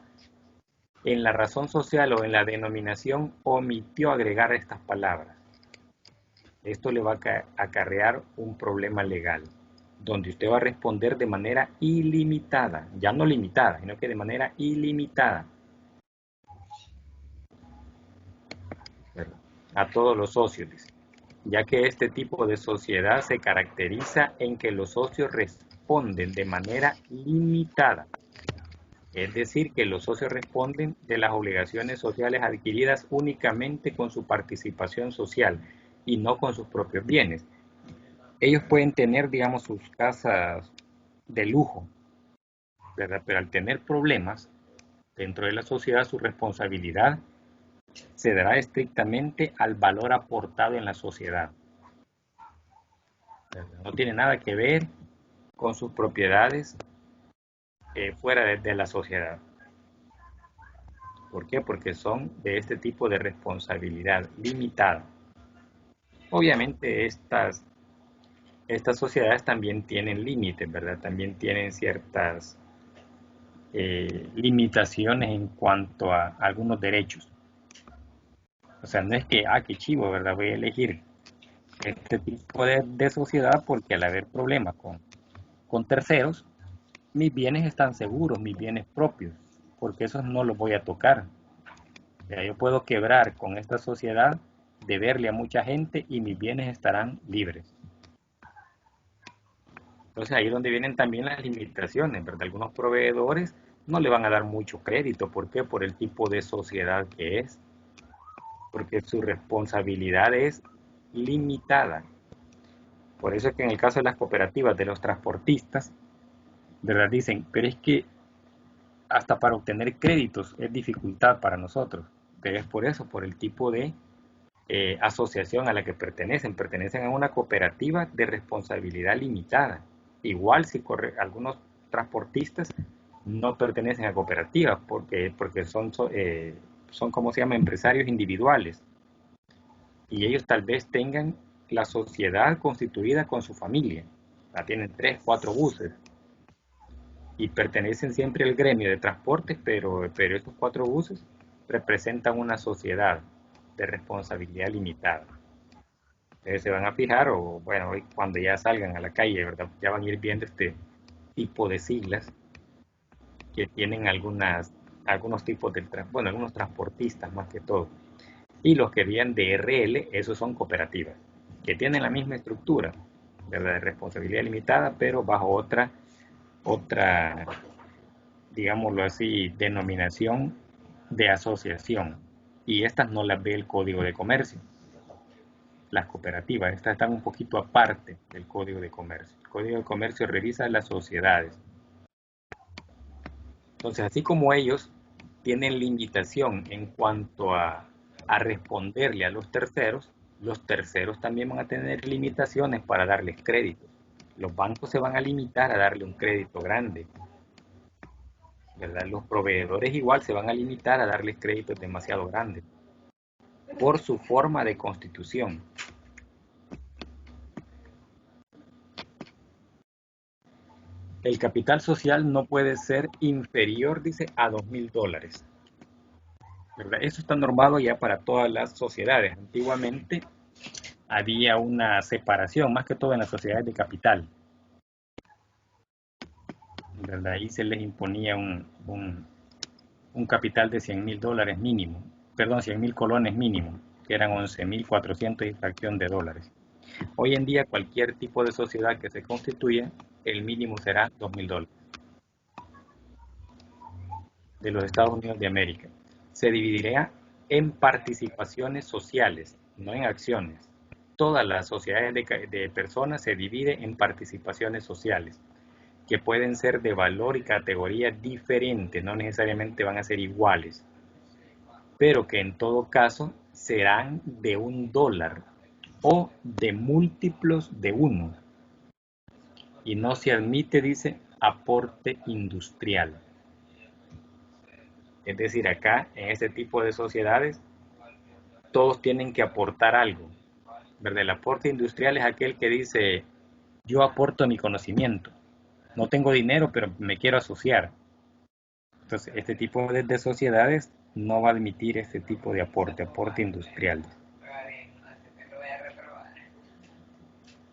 en la razón social o en la denominación omitió agregar estas palabras. Esto le va a acarrear un problema legal, donde usted va a responder de manera ilimitada, ya no limitada, sino que de manera ilimitada, ¿verdad? A todos los socios, ya que este tipo de sociedad se caracteriza en que los socios responden de manera limitada. Es decir, que los socios responden de las obligaciones sociales adquiridas únicamente con su participación social y no con sus propios bienes. Ellos pueden tener, digamos, sus casas de lujo, ¿verdad? Pero al tener problemas dentro de la sociedad, su responsabilidad se dará estrictamente al valor aportado en la sociedad, ¿verdad? No tiene nada que ver con sus propiedades fuera de la sociedad. ¿Por qué? Porque son de este tipo de responsabilidad limitada. Obviamente estas sociedades también tienen límites, ¿verdad? También tienen ciertas limitaciones en cuanto a algunos derechos. O sea, no es que, qué chivo, ¿verdad? Voy a elegir este tipo de sociedad porque al haber problemas con terceros, mis bienes están seguros, mis bienes propios, porque esos no los voy a tocar. O sea, yo puedo quebrar con esta sociedad, deberle a mucha gente y mis bienes estarán libres. Entonces ahí es donde vienen también las limitaciones, ¿verdad? Algunos proveedores no le van a dar mucho crédito. ¿Por qué? Por el tipo de sociedad que es. Porque su responsabilidad es limitada. Por eso es que en el caso de las cooperativas de los transportistas, ¿verdad? Dicen, pero es que hasta para obtener créditos es dificultad para nosotros. Pero es por eso, por el tipo de asociación a la que pertenecen a una cooperativa de responsabilidad limitada. Igual si algunos transportistas no pertenecen a cooperativas porque son como se llama, empresarios individuales, y ellos tal vez tengan la sociedad constituida con su familia, tienen 3, 4 buses y pertenecen siempre al gremio de transportes, pero estos 4 buses representan una sociedad de responsabilidad limitada. Entonces se van a fijar, o bueno, hoy cuando ya salgan a la calle, ¿verdad?, ya van a ir viendo este tipo de siglas que tienen algunos tipos de, algunos transportistas más que todo. Y los que vienen de RL, esos son cooperativas, que tienen la misma estructura, ¿verdad?, de responsabilidad limitada, pero bajo otra, digámoslo así, denominación de asociación. Y estas no las ve el Código de Comercio. Las cooperativas, estas están un poquito aparte del Código de Comercio. El Código de Comercio revisa las sociedades. Entonces, así como ellos tienen limitación en cuanto a responderle a los terceros también van a tener limitaciones para darles créditos. Los bancos se van a limitar a darle un crédito grande, ¿verdad? Los proveedores igual se van a limitar a darles créditos demasiado grandes por su forma de constitución. El capital social no puede ser inferior, dice, a $2,000, ¿verdad? Eso está normado ya para todas las sociedades. Antiguamente había una separación, más que todo en las sociedades de capital, ¿verdad? Ahí se les imponía un capital de $100,000 mínimo, perdón, 100,000 colones mínimo, que eran 11,400 y fracción de dólares. Hoy en día cualquier tipo de sociedad que se constituya, el mínimo será $2,000 de los Estados Unidos de América. Se dividirá en participaciones sociales, no en acciones. Todas las sociedades de personas se dividen en participaciones sociales, que pueden ser de valor y categoría diferentes, no necesariamente van a ser iguales, pero que en todo caso serán de $1 o de múltiplos de 1. Y no se admite, dice, aporte industrial. Es decir, acá, en este tipo de sociedades, todos tienen que aportar algo, ¿verdad? El aporte industrial es aquel que dice, yo aporto mi conocimiento. No tengo dinero, pero me quiero asociar. Entonces, este tipo de sociedades no va a admitir este tipo de aporte industrial.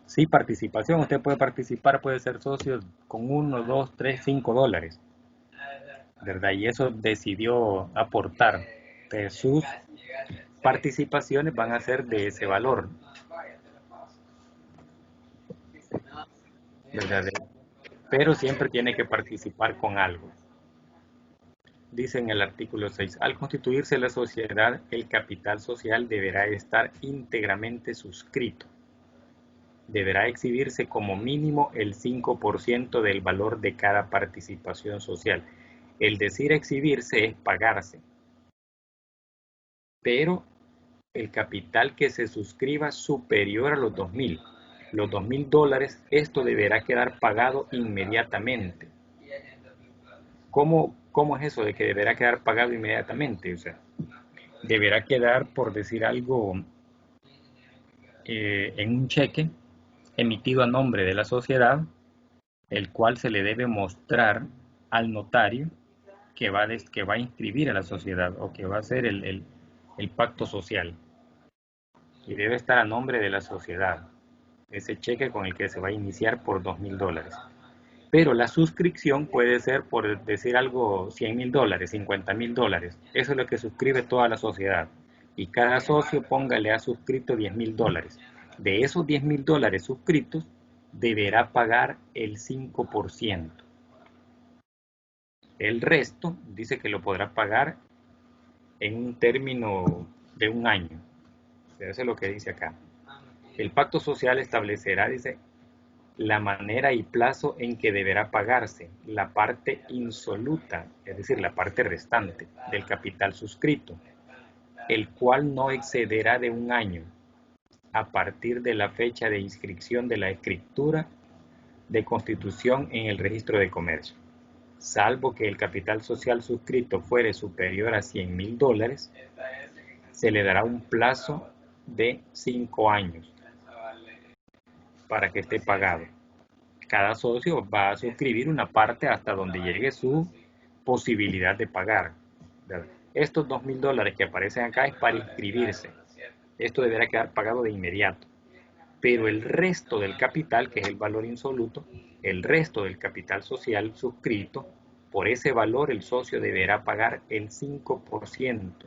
Sí, participación. Usted puede participar, puede ser socio con $1, $2, $3, $5, ¿verdad? Y eso decidió aportar. Entonces, sus participaciones van a ser de ese valor, ¿verdad? Pero siempre tiene que participar con algo. Dice en el artículo 6, al constituirse la sociedad, el capital social deberá estar íntegramente suscrito. Deberá exhibirse como mínimo el 5% del valor de cada participación social. El decir exhibirse es pagarse. Pero el capital que se suscriba superior a los $2,000. Los $2,000, esto deberá quedar pagado inmediatamente. ¿Cómo es eso de que deberá quedar pagado inmediatamente? O sea, deberá quedar, por decir algo, en un cheque emitido a nombre de la sociedad, el cual se le debe mostrar al notario que va a inscribir a la sociedad o que va a hacer el pacto social. Y debe estar a nombre de la sociedad ese cheque con el que se va a iniciar por $2,000. Pero la suscripción puede ser, por decir algo, $100,000, $50,000. Eso es lo que suscribe toda la sociedad. Y cada socio, póngale, ha suscrito $10,000. De esos $10,000 suscritos, deberá pagar el 5%. El resto dice que lo podrá pagar en un término de 1 año. Eso es lo que dice acá. El pacto social establecerá, dice, la manera y plazo en que deberá pagarse la parte insoluta, es decir, la parte restante del capital suscrito, el cual no excederá de 1 año a partir de la fecha de inscripción de la escritura de constitución en el registro de comercio, salvo que el capital social suscrito fuere superior a $100,000, se le dará un plazo de 5 años para que esté pagado. Cada socio va a suscribir una parte hasta donde llegue su posibilidad de pagar. Estos $2,000 que aparecen acá es para inscribirse. Esto deberá quedar pagado de inmediato. Pero el resto del capital, que es el valor insoluto, el resto del capital social suscrito, por ese valor el socio deberá pagar el 5%,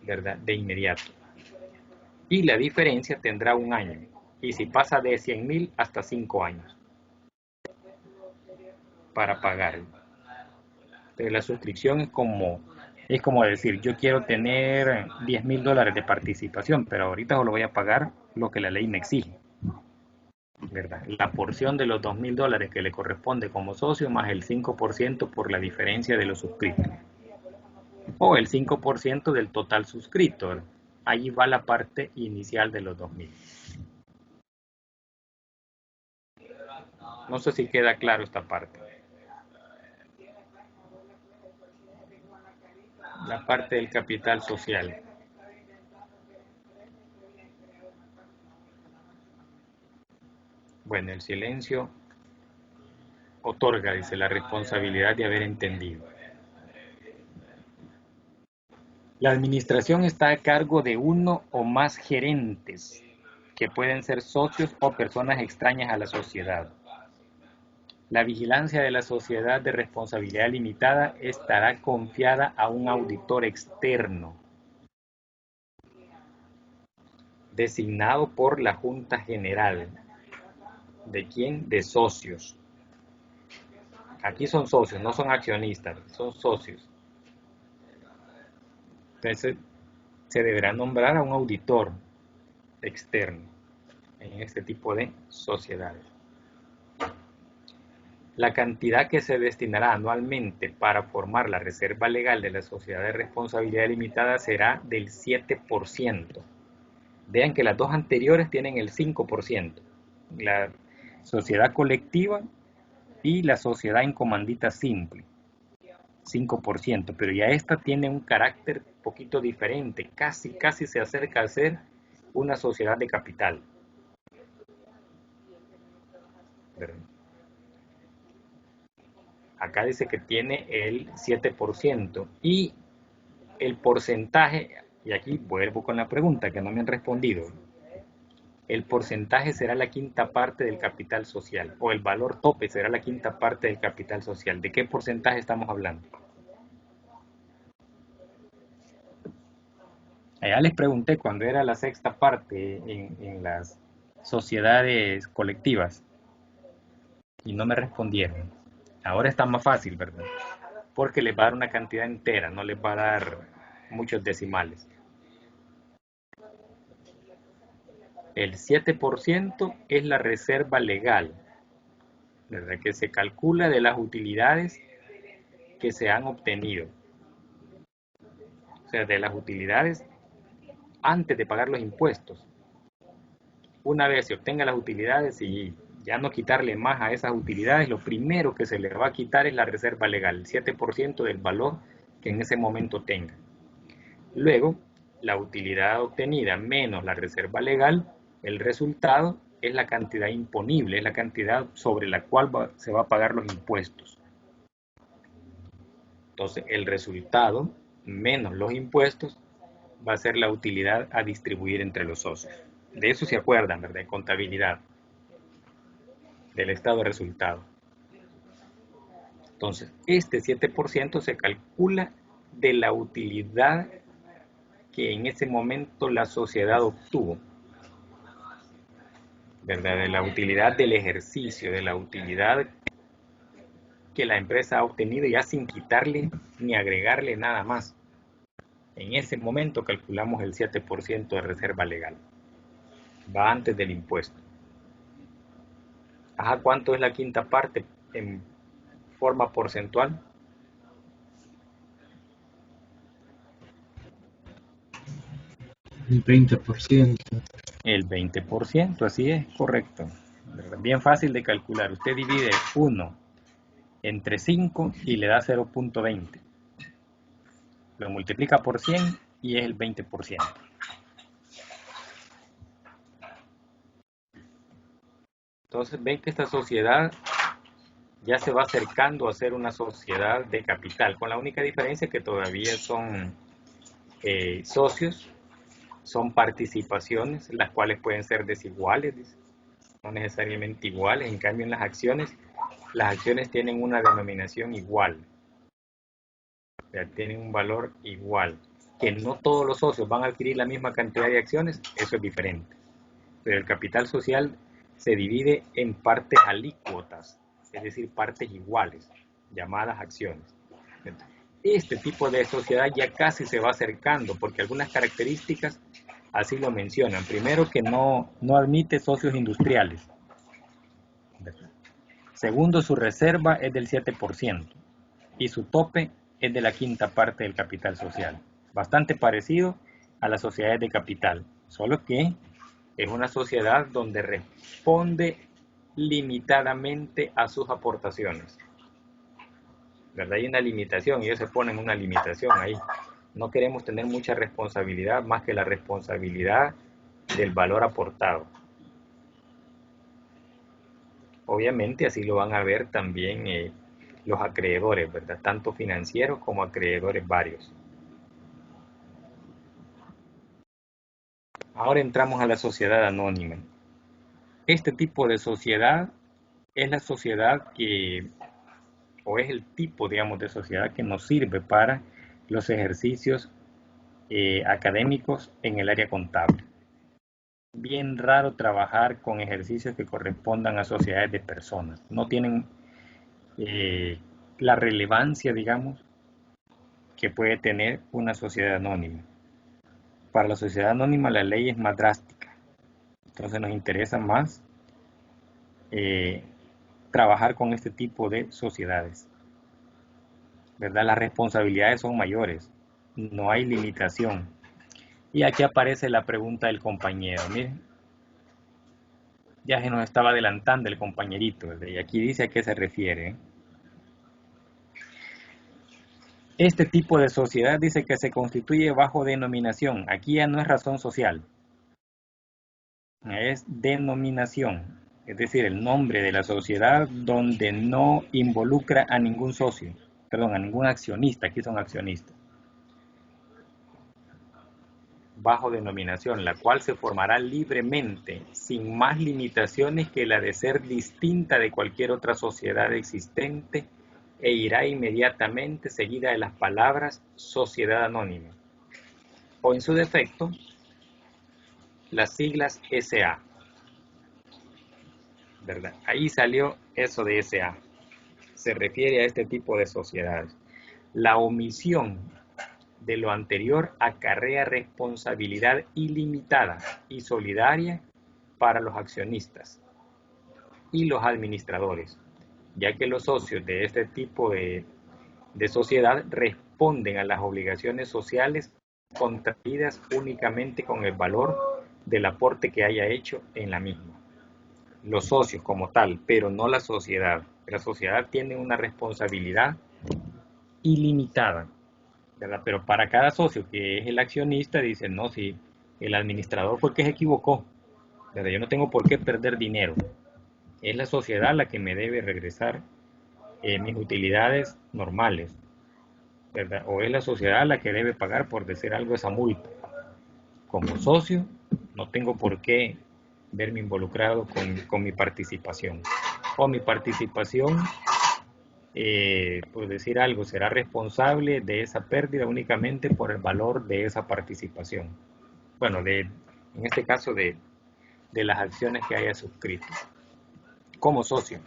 ¿verdad?, de inmediato. Y la diferencia tendrá 1 año. Y si pasa de 100,000 hasta 5 años para pagar. Entonces, la suscripción es como decir, yo quiero tener $10,000 de participación, pero ahorita solo voy a pagar lo que la ley me exige, ¿verdad? La porción de los $2,000 que le corresponde como socio más el 5% por la diferencia de los suscritos. O el 5% del total suscrito, ¿verdad? Allí va la parte inicial de los 2,000. No sé si queda claro esta parte. La parte del capital social. Bueno, el silencio otorga, dice, la responsabilidad de haber entendido. La administración está a cargo de 1 o más gerentes, que pueden ser socios o personas extrañas a la sociedad. La vigilancia de la sociedad de responsabilidad limitada estará confiada a un auditor externo, designado por la Junta General. ¿De quién? De socios. Aquí son socios, no son accionistas, son socios. Entonces, se deberá nombrar a un auditor externo en este tipo de sociedades. La cantidad que se destinará anualmente para formar la reserva legal de la sociedad de responsabilidad limitada será del 7%. Vean que las dos anteriores tienen el 5%. La sociedad colectiva y la sociedad en comandita simple. 5%, pero ya esta tiene un carácter poquito diferente, casi se acerca a ser una sociedad de capital. Acá dice que tiene el 7% y el porcentaje, y aquí vuelvo con la pregunta que no me han respondido, el porcentaje será la 1/5 parte del capital social, o el valor tope será la 1/5 parte del capital social. ¿De qué porcentaje estamos hablando? Allá les pregunté cuando era la 6ª parte en las sociedades colectivas y no me respondieron. Ahora está más fácil, ¿verdad? Porque les va a dar una cantidad entera, no les va a dar muchos decimales. El 7% es la reserva legal, ¿verdad?, que se calcula de las utilidades que se han obtenido. O sea, de las utilidades antes de pagar los impuestos. Una vez se obtenga las utilidades y ya no quitarle más a esas utilidades, lo primero que se le va a quitar es la reserva legal, el 7% del valor que en ese momento tenga. Luego, la utilidad obtenida menos la reserva legal, el resultado es la cantidad imponible, es la cantidad sobre la cual se va a pagar los impuestos. Entonces, el resultado menos los impuestos va a ser la utilidad a distribuir entre los socios. De eso se acuerdan, ¿verdad? De contabilidad, del estado de resultado. Entonces, este 7% se calcula de la utilidad que en ese momento la sociedad obtuvo, ¿verdad? De la utilidad del ejercicio, de la utilidad que la empresa ha obtenido ya sin quitarle ni agregarle nada más. En ese momento calculamos el 7% de reserva legal. Va antes del impuesto. Ajá, ¿cuánto es la 1/5 parte en forma porcentual? El 20%. El 20%, así es, correcto. Bien fácil de calcular. Usted divide 1 entre 5 y le da 0.20. Lo multiplica por 100 y es el 20%. Entonces ven que esta sociedad ya se va acercando a ser una sociedad de capital, con la única diferencia que todavía son socios, son participaciones, las cuales pueden ser desiguales, no necesariamente iguales. En cambio, en las acciones tienen una denominación igual, o sea, tienen un valor igual. Que no todos los socios van a adquirir la misma cantidad de acciones, eso es diferente. Pero el capital social se divide en partes alícuotas, es decir, partes iguales, llamadas acciones. Este tipo de sociedad ya casi se va acercando, porque algunas características así lo mencionan. Primero, que no admite socios industriales. Segundo, su reserva es del 7% y su tope es de la quinta parte del capital social. Bastante parecido a las sociedades de capital, solo que es una sociedad donde responde limitadamente a sus aportaciones. ¿Verdad? Hay una limitación y ellos se ponen una limitación ahí. No queremos tener mucha responsabilidad más que la responsabilidad del valor aportado. Obviamente así lo van a ver también los acreedores, ¿verdad? Tanto financieros como acreedores varios. Ahora entramos a la sociedad anónima. Este tipo de sociedad es la sociedad o es el tipo, digamos, de sociedad que nos sirve para los ejercicios académicos en el área contable. Bien raro trabajar con ejercicios que correspondan a sociedades de personas. No tienen la relevancia, digamos, que puede tener una sociedad anónima. Para la sociedad anónima la ley es más drástica. Entonces nos interesa más trabajar con este tipo de sociedades. ¿Verdad? Las responsabilidades son mayores. No hay limitación. Y aquí aparece la pregunta del compañero. Miren, ya se nos estaba adelantando el compañerito, ¿verdad? Y aquí dice a qué se refiere. Este tipo de sociedad dice que se constituye bajo denominación. Aquí ya no es razón social, es denominación, es decir, el nombre de la sociedad donde no involucra a ningún socio, perdón, a ningún accionista. Aquí son accionistas. Bajo denominación, la cual se formará libremente, sin más limitaciones que la de ser distinta de cualquier otra sociedad existente, e irá inmediatamente seguida de las palabras sociedad anónima, o en su defecto, las siglas SA, ¿verdad? Ahí salió eso de SA, se refiere a este tipo de sociedades. La omisión de lo anterior acarrea responsabilidad ilimitada y solidaria para los accionistas y los administradores, ya que los socios de este tipo de sociedad responden a las obligaciones sociales contraídas únicamente con el valor del aporte que haya hecho en la misma. Los socios como tal, pero no la sociedad. La sociedad tiene una responsabilidad ilimitada, ¿verdad? Pero para cada socio que es el accionista, dice, no, si el administrador fue el que se equivocó, ¿verdad? Yo no tengo por qué perder dinero. Es la sociedad la que me debe regresar mis utilidades normales, ¿verdad? O es la sociedad la que debe pagar, por decir algo, esa multa. Como socio, no tengo por qué verme involucrado con mi participación. O mi participación, por decir algo, será responsable de esa pérdida únicamente por el valor de esa participación. Bueno, en este caso de las acciones que haya suscrito. Como socio,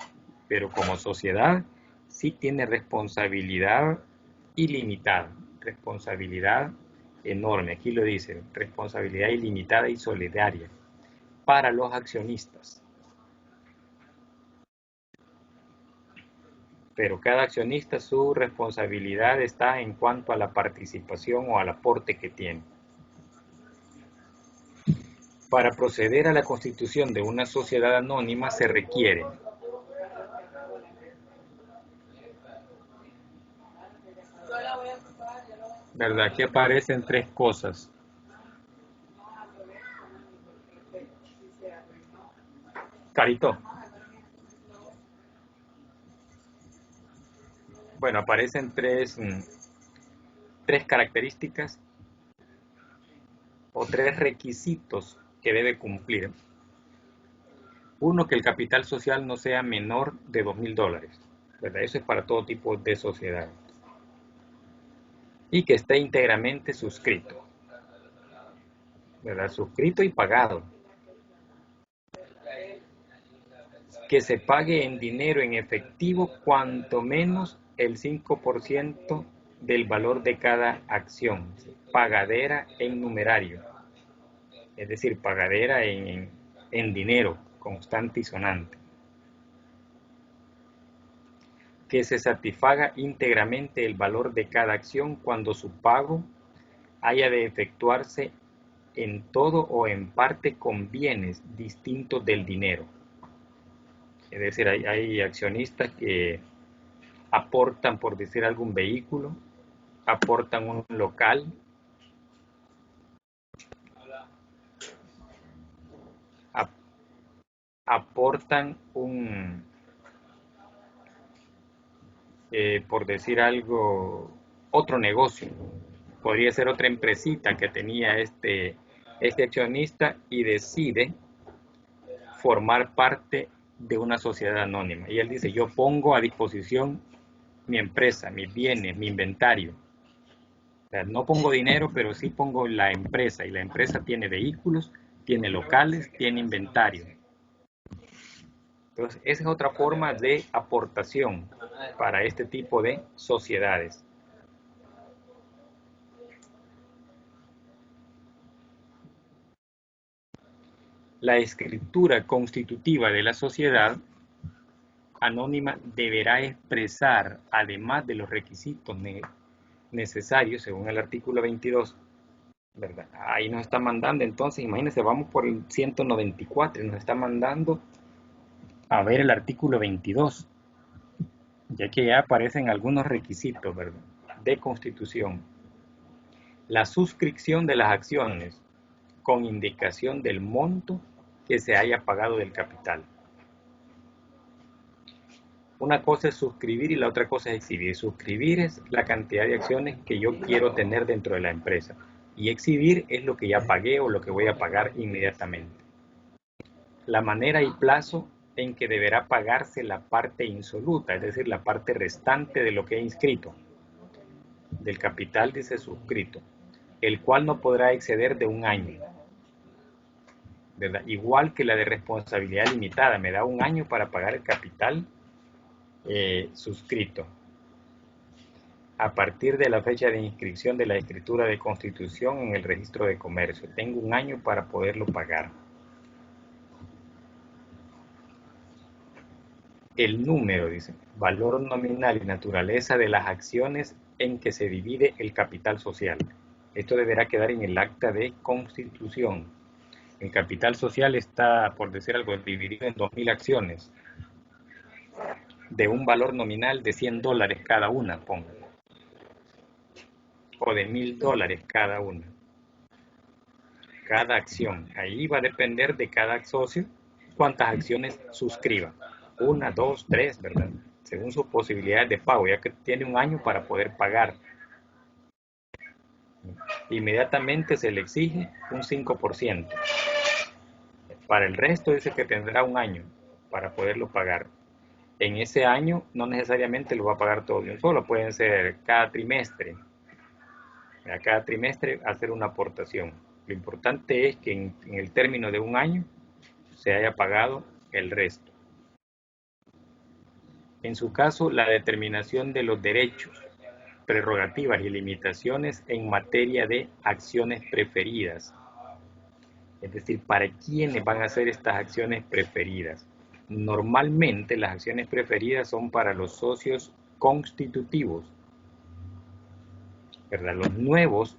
pero como sociedad sí tiene responsabilidad ilimitada, responsabilidad enorme, aquí lo dice, responsabilidad ilimitada y solidaria para los accionistas. Pero cada accionista, su responsabilidad está en cuanto a la participación o al aporte que tiene. Para proceder a la constitución de una sociedad anónima se requiere ¿verdad? Aquí aparecen tres cosas. Carito. Bueno, aparecen tres características o tres requisitos que debe cumplir. Uno, que el capital social no sea menor de $2.000, ¿verdad? Eso es para todo tipo de sociedad. Y que esté íntegramente suscrito, ¿verdad? Suscrito y pagado. Que se pague en dinero en efectivo cuanto menos el 5% del valor de cada acción. Pagadera en numerario. Es decir, pagadera en dinero constante y sonante. Que se satisfaga íntegramente el valor de cada acción cuando su pago haya de efectuarse en todo o en parte con bienes distintos del dinero. Es decir, hay accionistas que aportan, por decir algún vehículo, aportan un local, aportan por decir algo, otro negocio. Podría ser otra empresita que tenía este accionista y decide formar parte de una sociedad anónima. Y él dice, yo pongo a disposición mi empresa, mis bienes, mi inventario. O sea, no pongo dinero, pero sí pongo la empresa. Y la empresa tiene vehículos, tiene locales, tiene inventario. Entonces, esa es otra forma de aportación para este tipo de sociedades. La escritura constitutiva de la sociedad anónima deberá expresar, además de los requisitos necesarios, según el artículo 22, ¿verdad? Ahí nos está mandando, entonces, imagínense, vamos por el 194, nos está mandando a ver el artículo 22, ya que ya aparecen algunos requisitos, ¿verdad?, de constitución. La suscripción de las acciones con indicación del monto que se haya pagado del capital. Una cosa es suscribir y la otra cosa es exhibir. Suscribir es la cantidad de acciones que yo quiero tener dentro de la empresa. Y exhibir es lo que ya pagué o lo que voy a pagar inmediatamente. La manera y plazo en que deberá pagarse la parte insoluta, es decir, la parte restante de lo que he inscrito. Del capital dice suscrito, el cual no podrá exceder de 1 año. ¿Verdad? Igual que la de responsabilidad limitada, me da 1 año para pagar el capital suscrito. A partir de la fecha de inscripción de la escritura de constitución en el registro de comercio. Tengo 1 año para poderlo pagar. El número, dice, valor nominal y naturaleza de las acciones en que se divide el capital social. Esto deberá quedar en el acta de constitución. El capital social está, por decir algo, dividido en 2.000 acciones de un valor nominal de $100 cada una, pongo, o de $1.000 cada una. Cada acción. Ahí va a depender de cada socio cuántas acciones suscriba. 1, 2, 3, ¿verdad? Según sus posibilidades de pago, ya que tiene 1 año para poder pagar. Inmediatamente se le exige un 5%. Para el resto dice que tendrá 1 año para poderlo pagar. En ese año no necesariamente lo va a pagar todo de un solo, pueden ser cada trimestre. A cada trimestre hacer una aportación. Lo importante es que en el término de 1 año se haya pagado el resto. En su caso, la determinación de los derechos, prerrogativas y limitaciones en materia de acciones preferidas. Es decir, ¿para quiénes van a ser estas acciones preferidas? Normalmente las acciones preferidas son para los socios constitutivos, ¿verdad? Los nuevos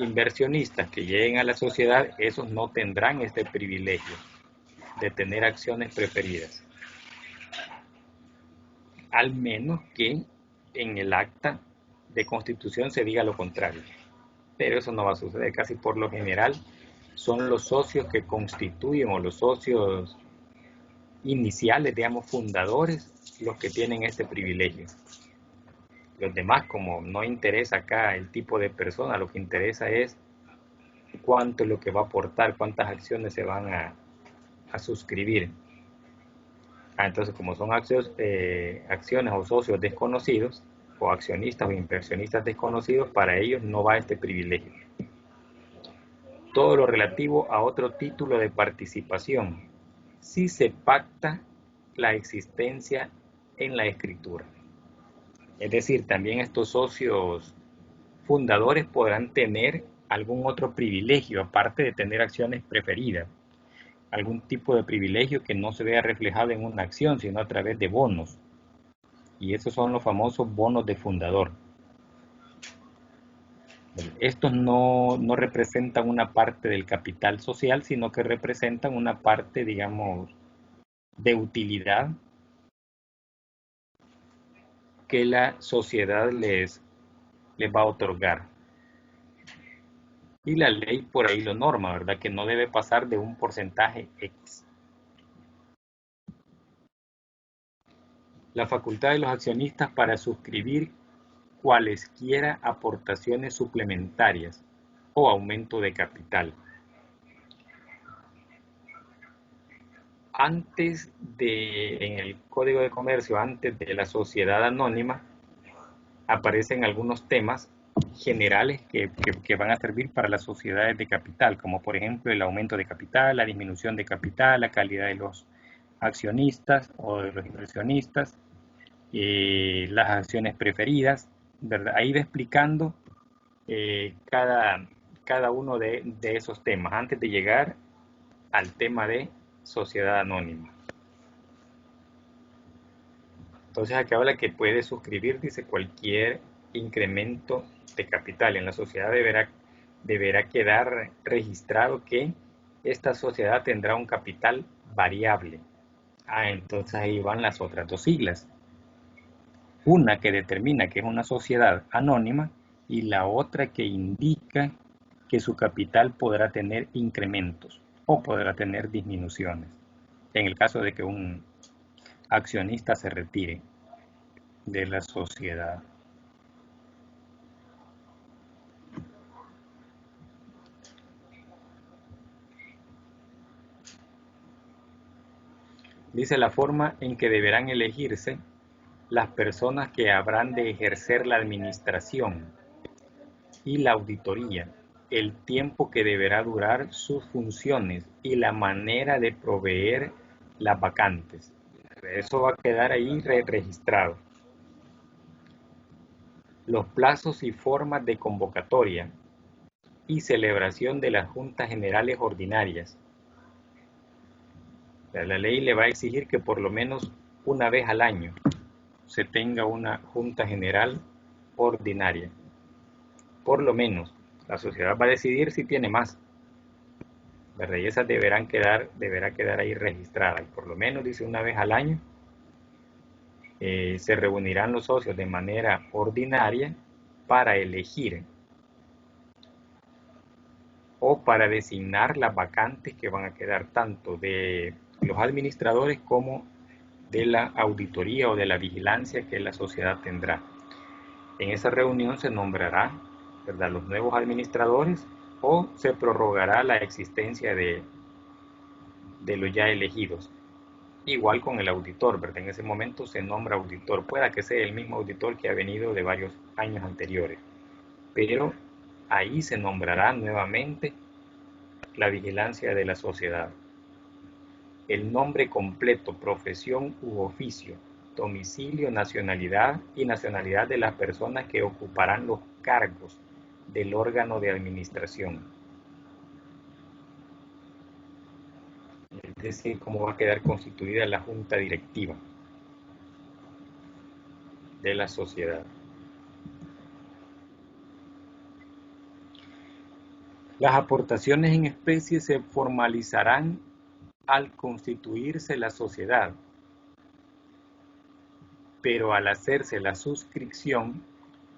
inversionistas que lleguen a la sociedad, esos no tendrán este privilegio de tener acciones preferidas, al menos que en el acta de constitución se diga lo contrario. Pero eso no va a suceder. Casi por lo general son los socios que constituyen, o los socios iniciales, digamos, fundadores, los que tienen este privilegio. Los demás, como no interesa acá el tipo de persona, lo que interesa es cuánto es lo que va a aportar, cuántas acciones se van a suscribir. Entonces, como son acciones o socios desconocidos, o accionistas o inversionistas desconocidos, para ellos no va este privilegio. Todo lo relativo a otro título de participación, si se pacta la existencia en la escritura. Es decir, también estos socios fundadores podrán tener algún otro privilegio, aparte de tener acciones preferidas, algún tipo de privilegio que no se vea reflejado en una acción, sino a través de bonos. Y esos son los famosos bonos de fundador. Estos no representan una parte del capital social, sino que representan una parte, digamos, de utilidad que la sociedad les va a otorgar. Y la ley por ahí lo norma, ¿verdad? Que no debe pasar de un porcentaje X. La facultad de los accionistas para suscribir cualesquiera aportaciones suplementarias o aumento de capital. Antes en el Código de Comercio, antes de la sociedad anónima, aparecen algunos temas generales que van a servir para las sociedades de capital, como por ejemplo el aumento de capital, la disminución de capital, la calidad de los accionistas o de los inversionistas, las acciones preferidas, ¿verdad? Ahí va explicando cada uno de esos temas antes de llegar al tema de sociedad anónima. Entonces aquí habla que puede suscribir, dice, cualquier incremento de capital. En la sociedad deberá quedar registrado que esta sociedad tendrá un capital variable. Entonces ahí van las otras dos siglas. Una que determina que es una sociedad anónima y la otra que indica que su capital podrá tener incrementos o podrá tener disminuciones. En el caso de que un accionista se retire de la sociedad. Dice la forma en que deberán elegirse las personas que habrán de ejercer la administración y la auditoría, el tiempo que deberá durar sus funciones y la manera de proveer las vacantes. Eso va a quedar ahí registrado. Los plazos y formas de convocatoria y celebración de las juntas generales ordinarias. La ley le va a exigir que por lo menos una vez al año se tenga una junta general ordinaria. Por lo menos, la sociedad va a decidir si tiene más, ¿verdad? Y esas deberá quedar ahí registradas. Por lo menos, dice, una vez al año se reunirán los socios de manera ordinaria para elegir o para designar las vacantes que van a quedar tanto de los administradores como de la auditoría o de la vigilancia que la sociedad tendrá. En esa reunión se nombrará, ¿verdad?, los nuevos administradores o se prorrogará la existencia de los ya elegidos. Igual con el auditor, ¿verdad? En ese momento se nombra auditor. Pueda que sea el mismo auditor que ha venido de varios años anteriores, pero ahí se nombrará nuevamente la vigilancia de la sociedad. El nombre completo, profesión u oficio, domicilio, nacionalidad y nacionalidad de las personas que ocuparán los cargos del órgano de administración. Es decir, cómo va a quedar constituida la junta directiva de la sociedad. Las aportaciones en especie se formalizarán al constituirse la sociedad, pero al hacerse la suscripción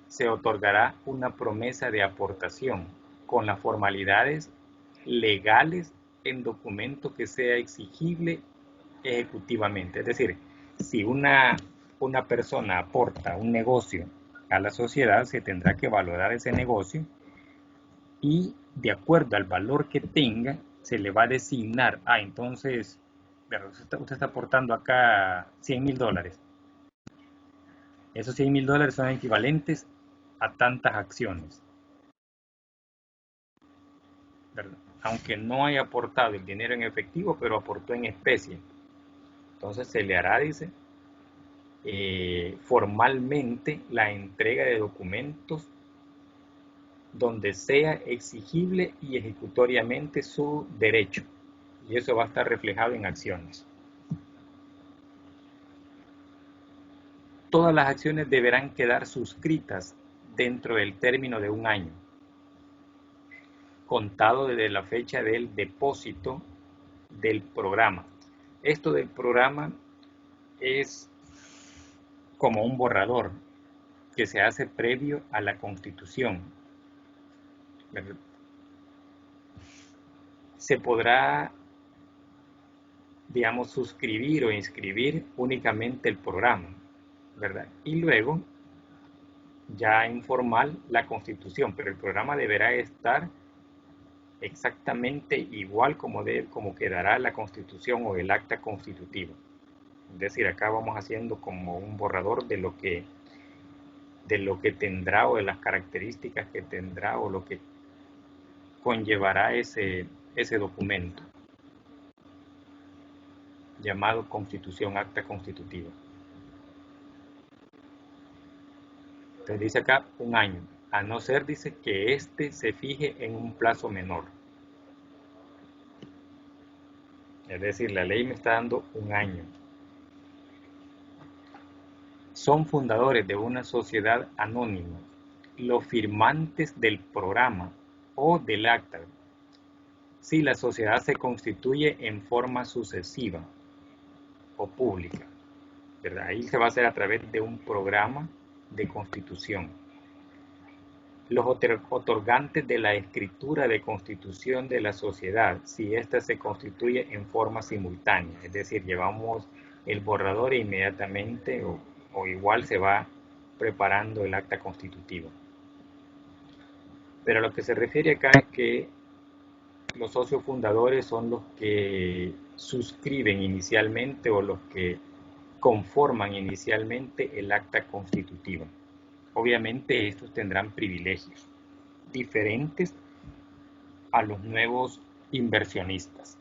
se otorgará una promesa de aportación con las formalidades legales en documento que sea exigible ejecutivamente. Es decir, si una persona aporta un negocio a la sociedad, se tendrá que valorar ese negocio y de acuerdo al valor que tenga, se le va a designar, entonces, usted está aportando acá $100,000. Esos $100,000 son equivalentes a tantas acciones, ¿verdad? Aunque no haya aportado el dinero en efectivo, pero aportó en especie. Entonces se le hará, dice, formalmente la entrega de documentos donde sea exigible y ejecutoriamente su derecho. Y eso va a estar reflejado en acciones. Todas las acciones deberán quedar suscritas dentro del término de 1 año, contado desde la fecha del depósito del programa. Esto del programa es como un borrador que se hace previo a la Constitución. Se podrá, digamos, suscribir o inscribir únicamente el programa, ¿verdad? Y luego, ya informal, la Constitución, pero el programa deberá estar exactamente igual como quedará la Constitución o el acta constitutiva. Es decir, acá vamos haciendo como un borrador de lo que tendrá o de las características que tendrá o lo que conllevará ese documento llamado Constitución, acta constitutiva. Entonces dice acá 1 año, a no ser, dice, que éste se fije en un plazo menor. Es decir, la ley me está dando 1 año. Son fundadores de una sociedad anónima los firmantes del programa o del acta, si la sociedad se constituye en forma sucesiva o pública, ¿verdad? Ahí se va a hacer a través de un programa de constitución. Los otorgantes de la escritura de constitución de la sociedad, si ésta se constituye en forma simultánea, es decir, llevamos el borrador e inmediatamente o igual se va preparando el acta constitutiva. Pero a lo que se refiere acá es que los socios fundadores son los que suscriben inicialmente o los que conforman inicialmente el acta constitutiva. Obviamente estos tendrán privilegios diferentes a los nuevos inversionistas.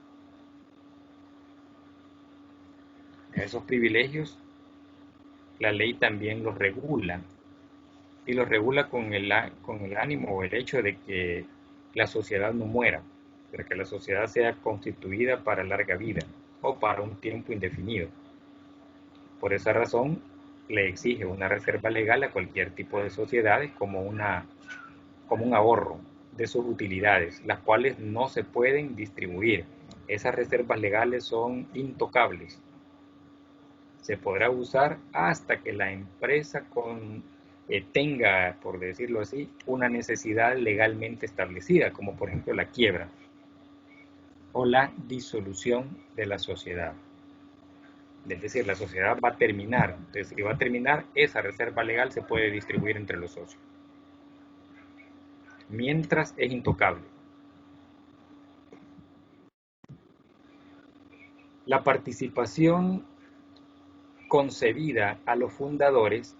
Esos privilegios la ley también los regula y los regula con el ánimo o el hecho de que la sociedad no muera, pero que la sociedad sea constituida para larga vida o para un tiempo indefinido. Por esa razón, le exige una reserva legal a cualquier tipo de sociedades como un ahorro de sus utilidades, las cuales no se pueden distribuir. Esas reservas legales son intocables. Se podrá usar hasta que la empresa tenga, por decirlo así, una necesidad legalmente establecida, como por ejemplo la quiebra o la disolución de la sociedad. Es decir, la sociedad va a terminar. Entonces, si va a terminar, esa reserva legal se puede distribuir entre los socios. Mientras es intocable. La participación concedida a los fundadores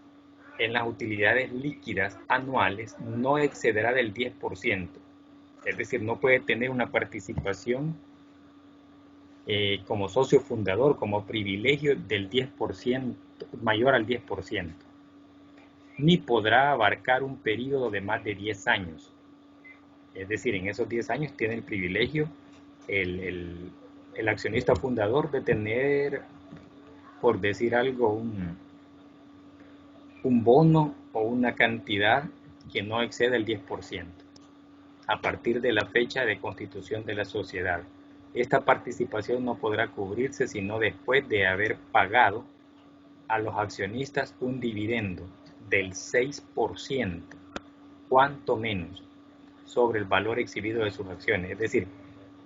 en las utilidades líquidas anuales no excederá del 10%. Es decir, no puede tener una participación como socio fundador, como privilegio del 10%, mayor al 10%. Ni podrá abarcar un periodo de más de 10 años. Es decir, en esos 10 años tiene el privilegio el accionista fundador de tener, por decir algo, un bono o una cantidad que no exceda el 10%. a partir de la fecha de constitución de la sociedad. Esta participación no podrá cubrirse sino después de haber pagado a los accionistas un dividendo del 6%, cuanto menos, sobre el valor exhibido de sus acciones. Es decir,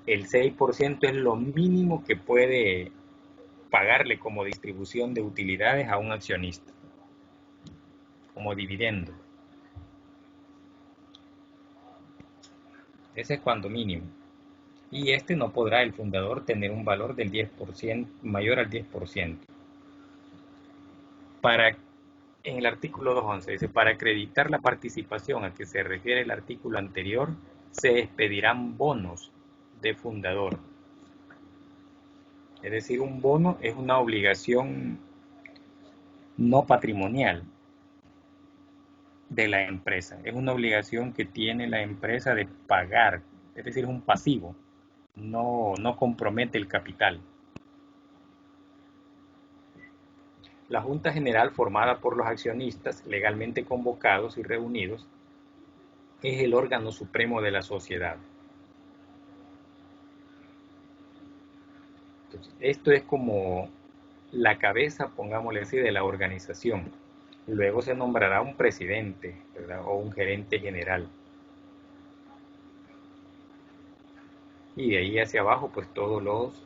el 6% es lo mínimo que puede pagarle como distribución de utilidades a un accionista, como dividendo. Ese es cuando mínimo. Y no podrá el fundador tener un valor del 10%, mayor al 10%. En el artículo 211 dice, para acreditar la participación a que se refiere el artículo anterior, se expedirán bonos de fundador. Es decir, un bono es una obligación no patrimonial de la empresa. Es una obligación que tiene la empresa de pagar, es decir, es un pasivo. No compromete el capital. La Junta General, formada por los accionistas legalmente convocados y reunidos, es el órgano supremo de la sociedad. Entonces, esto es como la cabeza, pongámosle así, de la organización. Luego se nombrará un presidente, ¿verdad? O un gerente general. Y de ahí hacia abajo, pues todos los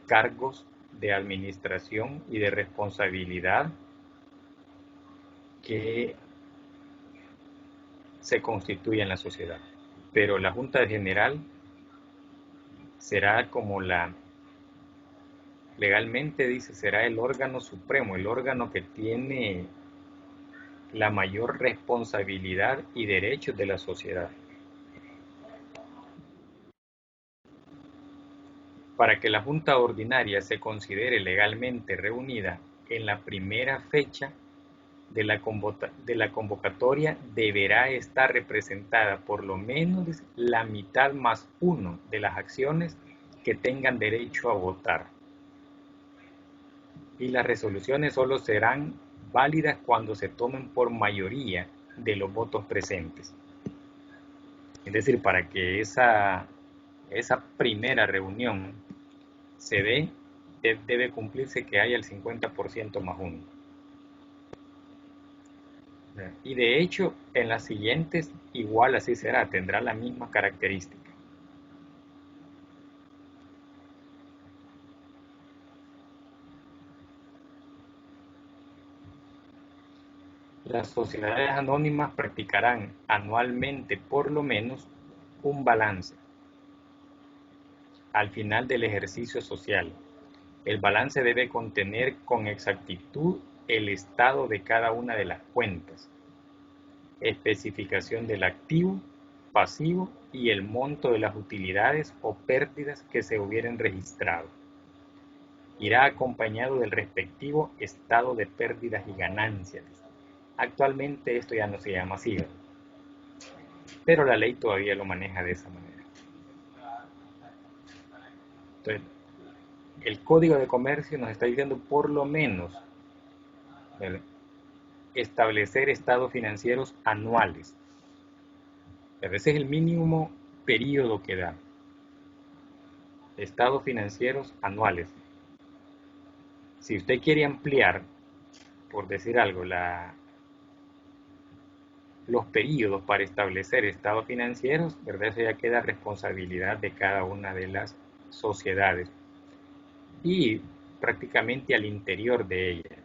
cargos de administración y de responsabilidad que se constituyen en la sociedad. Pero la Junta General será como legalmente dice, será el órgano supremo, el órgano que tiene la mayor responsabilidad y derechos de la sociedad. Para que la Junta Ordinaria se considere legalmente reunida en la primera fecha de la convocatoria, deberá estar representada por lo menos la mitad más uno de las acciones que tengan derecho a votar. Y las resoluciones solo serán válidas cuando se tomen por mayoría de los votos presentes. Es decir, para que esa primera reunión se dé, debe cumplirse que haya el 50% más uno. Y de hecho, en las siguientes igual así será, tendrá la misma característica. Las sociedades anónimas practicarán anualmente por lo menos un balance al final del ejercicio social. El balance debe contener con exactitud el estado de cada una de las cuentas, especificación del activo, pasivo y el monto de las utilidades o pérdidas que se hubieran registrado. Irá acompañado del respectivo estado de pérdidas y ganancias. Actualmente esto ya no se llama así, pero la ley todavía lo maneja de esa manera. Entonces, el Código de Comercio nos está diciendo por lo menos, ¿verdad?, establecer estados financieros anuales. Ese es el mínimo periodo que da. Estados financieros anuales. Si usted quiere ampliar, por decir algo, los periodos para establecer estados financieros, ¿verdad?, eso ya queda responsabilidad de cada una de las sociedades y prácticamente al interior de ella.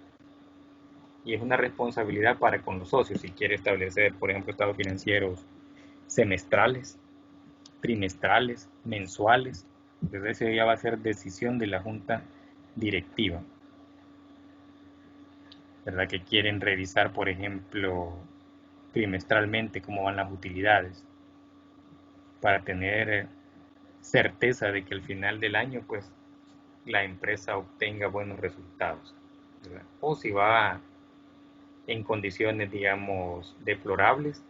Y es una responsabilidad para con los socios, si quiere establecer, por ejemplo, estados financieros semestrales, trimestrales, mensuales. Entonces eso ya va a ser decisión de la junta directiva, ¿verdad?, que quieren revisar, por ejemplo, trimestralmente cómo van las utilidades, para tener certeza de que al final del año pues la empresa obtenga buenos resultados, ¿verdad? O si va en condiciones, digamos, deplorables,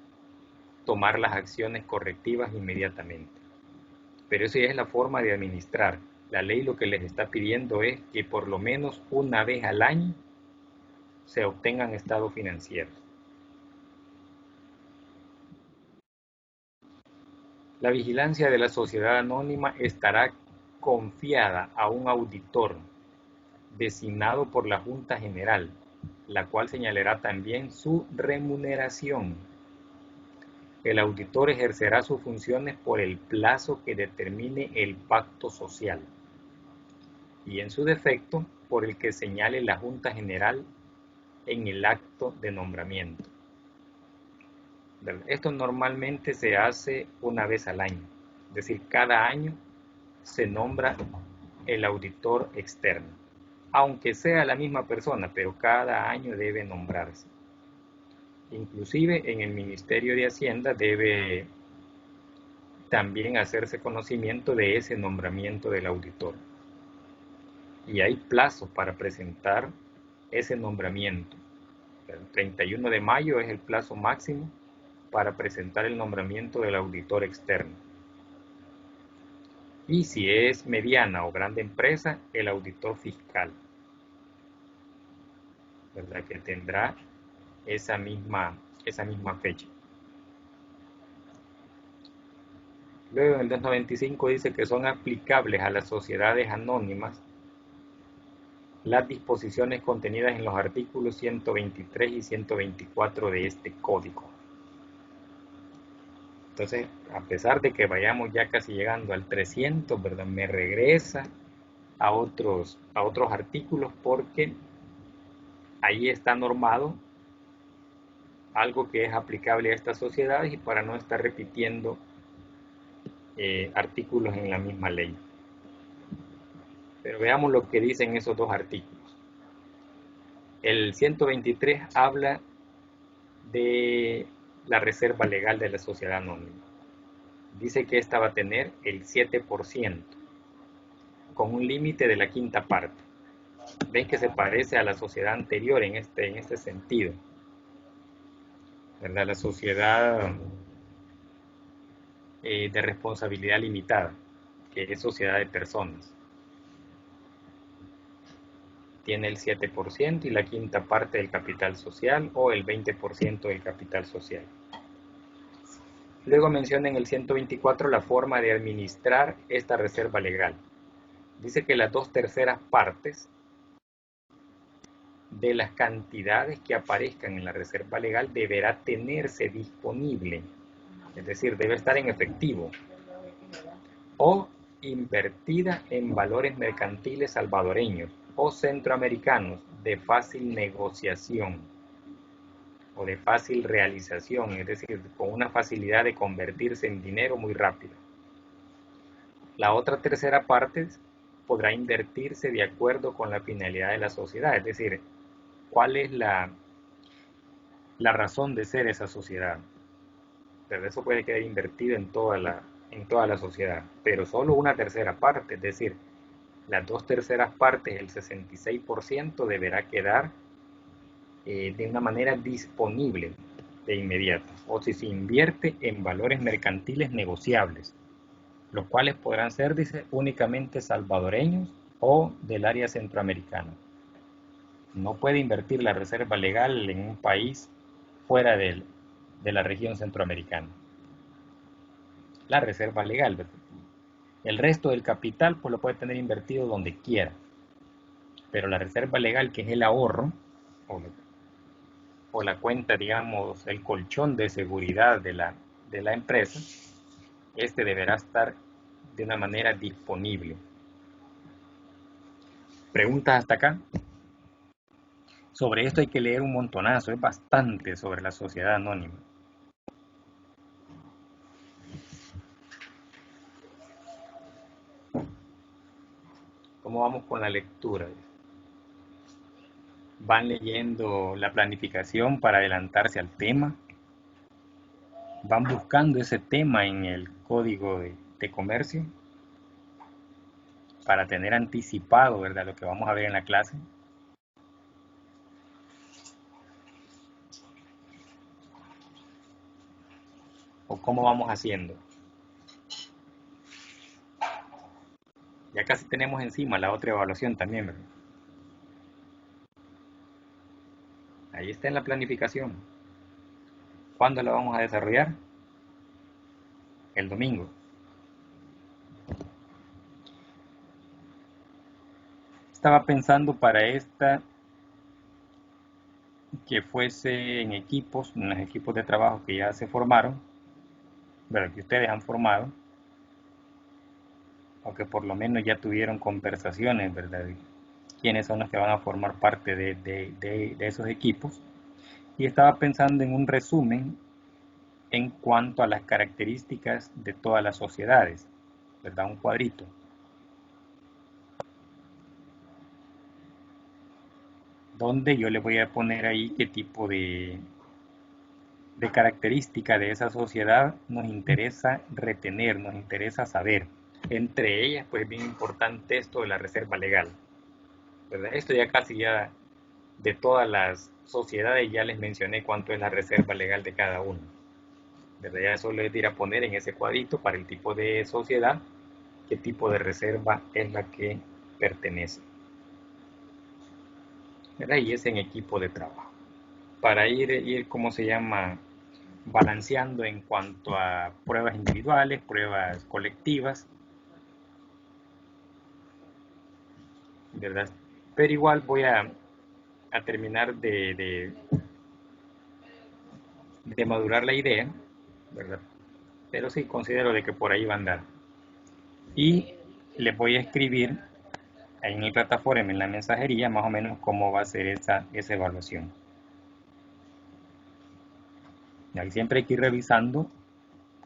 tomar las acciones correctivas inmediatamente. Pero eso ya es la forma de administrar. La ley lo que les está pidiendo es que por lo menos una vez al año se obtengan estados financieros. La vigilancia de la sociedad anónima estará confiada a un auditor designado por la Junta General, la cual señalará también su remuneración. El auditor ejercerá sus funciones por el plazo que determine el pacto social y, en su defecto, por el que señale la Junta General en el acto de nombramiento. Esto normalmente se hace una vez al año, es decir, cada año se nombra el auditor externo, aunque sea la misma persona, pero cada año debe nombrarse. Inclusive en el Ministerio de Hacienda debe también hacerse conocimiento de ese nombramiento del auditor. Y hay plazos para presentar ese nombramiento. El 31 de mayo es el plazo máximo para presentar el nombramiento del auditor externo. Y si es mediana o grande empresa, el auditor fiscal, ¿verdad?, que tendrá esa misma fecha. Luego en el 295 dice que son aplicables a las sociedades anónimas las disposiciones contenidas en los artículos 123 y 124 de este código. Entonces, a pesar de que vayamos ya casi llegando al 300, ¿verdad?, me regresa a otros artículos, porque ahí está normado algo que es aplicable a estas sociedades, y para no estar repitiendo artículos en la misma ley. Pero veamos lo que dicen esos dos artículos. El 123 habla de la reserva legal de la sociedad anónima. Dice que esta va a tener el 7%, con un límite de la quinta parte. Ven que se parece a la sociedad anterior en este sentido, ¿verdad? La sociedad de responsabilidad limitada, que es sociedad de personas, tiene el 7% y la quinta parte del capital social, o el 20% del capital social. Luego menciona en el 124 la forma de administrar esta reserva legal. Dice que las 2/3 partes de las cantidades que aparezcan en la reserva legal deberá tenerse disponible, es decir, debe estar en efectivo, o invertida en valores mercantiles salvadoreños o centroamericanos de fácil negociación o de fácil realización, es decir, con una facilidad de convertirse en dinero muy rápido. La otra 1/3 parte podrá invertirse de acuerdo con la finalidad de la sociedad, es decir, cuál es la razón de ser esa sociedad. Pero eso puede quedar invertido en toda la sociedad, pero solo una 1/3 parte, es decir, las 2/3 partes, el 66%, deberá quedar de una manera disponible de inmediato, o si se invierte en valores mercantiles negociables, los cuales podrán ser, dice, únicamente salvadoreños o del área centroamericana. No puede invertir la reserva legal en un país fuera de la región centroamericana. La reserva legal, ¿verdad? El resto del capital pues lo puede tener invertido donde quiera, pero la reserva legal, que es el ahorro o la cuenta, digamos, el colchón de seguridad de la empresa, deberá estar de una manera disponible. ¿Preguntas hasta acá? Sobre esto hay que leer un montonazo, es bastante sobre la sociedad anónima. ¿Cómo vamos con la lectura? ¿Van leyendo la planificación para adelantarse al tema? ¿Van buscando ese tema en el código de comercio para tener anticipado, ¿verdad?, lo que vamos a ver en la clase? ¿O cómo vamos haciendo? Ya casi tenemos encima la otra evaluación también, ¿verdad? Ahí está en la planificación. ¿Cuándo la vamos a desarrollar? el domingo. Estaba pensando para esta que fuese en equipos, en los equipos de trabajo que ya se formaron, pero que ustedes han formado, o que por lo menos ya tuvieron conversaciones, ¿verdad? De quiénes son los que van a formar parte de esos equipos. Y estaba pensando en un resumen en cuanto a las características de todas las sociedades, ¿verdad? Un cuadrito. Donde yo le voy a poner ahí qué tipo de característica de esa sociedad nos interesa retener, nos interesa saber. Entre ellas, pues bien importante esto de la reserva legal, ¿verdad? Esto ya casi ya de todas las sociedades ya les mencioné cuánto es la reserva legal de cada uno, ¿verdad? Ya solo es ir a poner en ese cuadrito para el tipo de sociedad qué tipo de reserva es la que pertenece, ¿verdad? Y es en equipo de trabajo. Para ir ¿cómo se llama? Balanceando en cuanto a pruebas individuales, pruebas colectivas, ¿verdad? Pero igual voy a terminar de madurar la idea, ¿verdad? Pero sí considero de que por ahí va a andar. Y les voy a escribir ahí en mi plataforma, en la mensajería, más o menos cómo va a ser esa evaluación. Y ahí siempre hay que ir revisando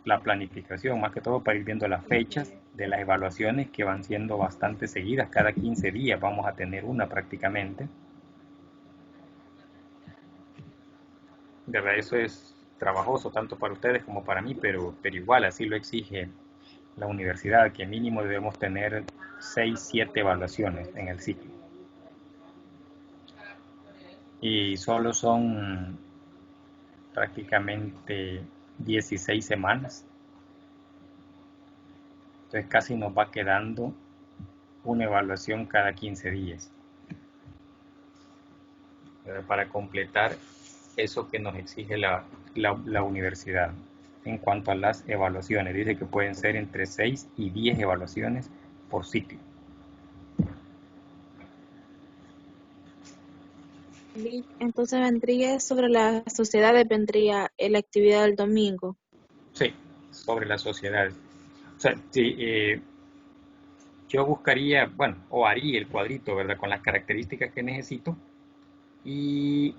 la planificación, más que todo para ir viendo las fechas de las evaluaciones que van siendo bastante seguidas. Cada 15 días vamos a tener una prácticamente. De verdad, eso es trabajoso tanto para ustedes como para mí, pero igual así lo exige la universidad, que mínimo debemos tener 6, 7 evaluaciones en el ciclo. Y solo son prácticamente 16 semanas. Entonces casi nos va quedando una evaluación cada 15 días. Para completar eso que nos exige la universidad en cuanto a las evaluaciones. Dice que pueden ser entre 6 y 10 evaluaciones por ciclo. Entonces vendría sobre las sociedades, vendría la actividad del domingo. Sí, sobre las sociedades. O sea, sí, yo buscaría, bueno, o haría el cuadrito, ¿verdad? Con las características que necesito y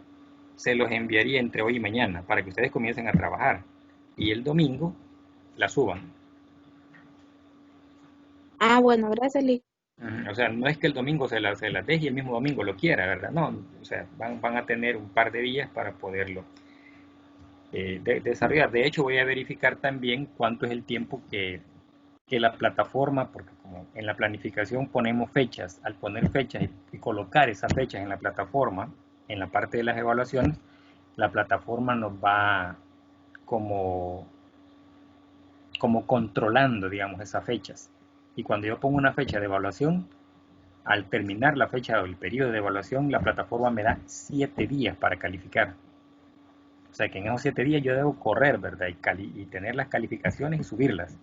se los enviaría entre hoy y mañana para que ustedes comiencen a trabajar y el domingo la suban. Ah, bueno, gracias, Lick. O sea, no es que el domingo se las deje y el mismo domingo lo quiera, ¿verdad? No, o sea, van a tener un par de días para poderlo desarrollar. De hecho, voy a verificar también cuánto es el tiempo que la plataforma, porque como en la planificación ponemos fechas, al poner fechas y colocar esas fechas en la plataforma, en la parte de las evaluaciones, la plataforma nos va como controlando, digamos, esas fechas. Y cuando yo pongo una fecha de evaluación, al terminar la fecha o el periodo de evaluación, la plataforma me da 7 días para calificar. O sea que en esos 7 días yo debo correr, ¿verdad? Y tener las calificaciones y subirlas.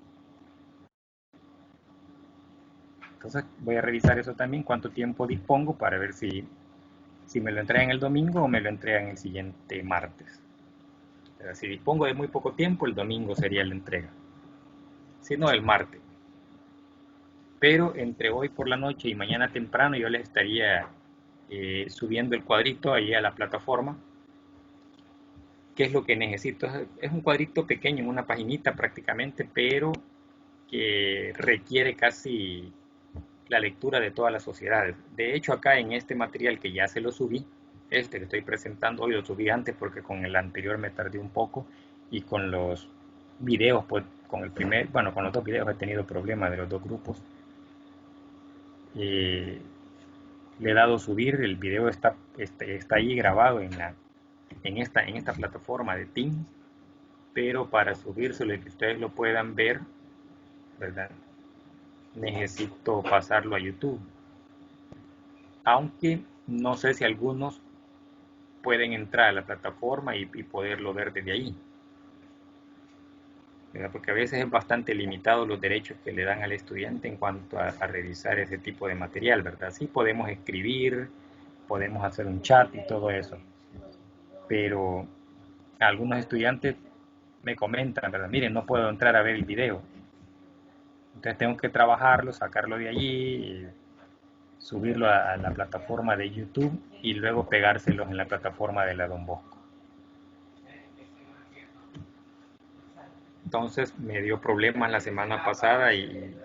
Entonces voy a revisar eso también, cuánto tiempo dispongo para ver si me lo entregan el domingo o me lo entregan el siguiente martes. Pero si dispongo de muy poco tiempo, el domingo sería la entrega. Si no, el martes. Pero entre hoy por la noche y mañana temprano yo les estaría subiendo el cuadrito ahí a la plataforma. ¿Qué es lo que necesito? Es un cuadrito pequeño, en una paginita prácticamente, pero que requiere casi la lectura de todas las sociedades. De hecho, acá en este material que ya se lo subí, este que estoy presentando hoy lo subí antes porque con el anterior me tardé un poco y con los videos, pues con el primer, bueno, con los dos videos he tenido problemas de los dos grupos. Le he dado subir, el video está ahí grabado en esta plataforma de Teams, pero para subírselo y que ustedes lo puedan ver, ¿verdad? Necesito pasarlo a YouTube. Aunque no sé si algunos pueden entrar a la plataforma y poderlo ver desde ahí. ¿verdad? Porque a veces es bastante limitado los derechos que le dan al estudiante en cuanto a revisar ese tipo de material, ¿verdad? Sí podemos escribir, podemos hacer un chat y todo eso, pero algunos estudiantes me comentan, ¿verdad? Miren, no puedo entrar a ver el video, entonces tengo que trabajarlo, sacarlo de allí, subirlo a la plataforma de YouTube y luego pegárselos en la plataforma de la Don Bosco. Entonces me dio problemas la semana pasada y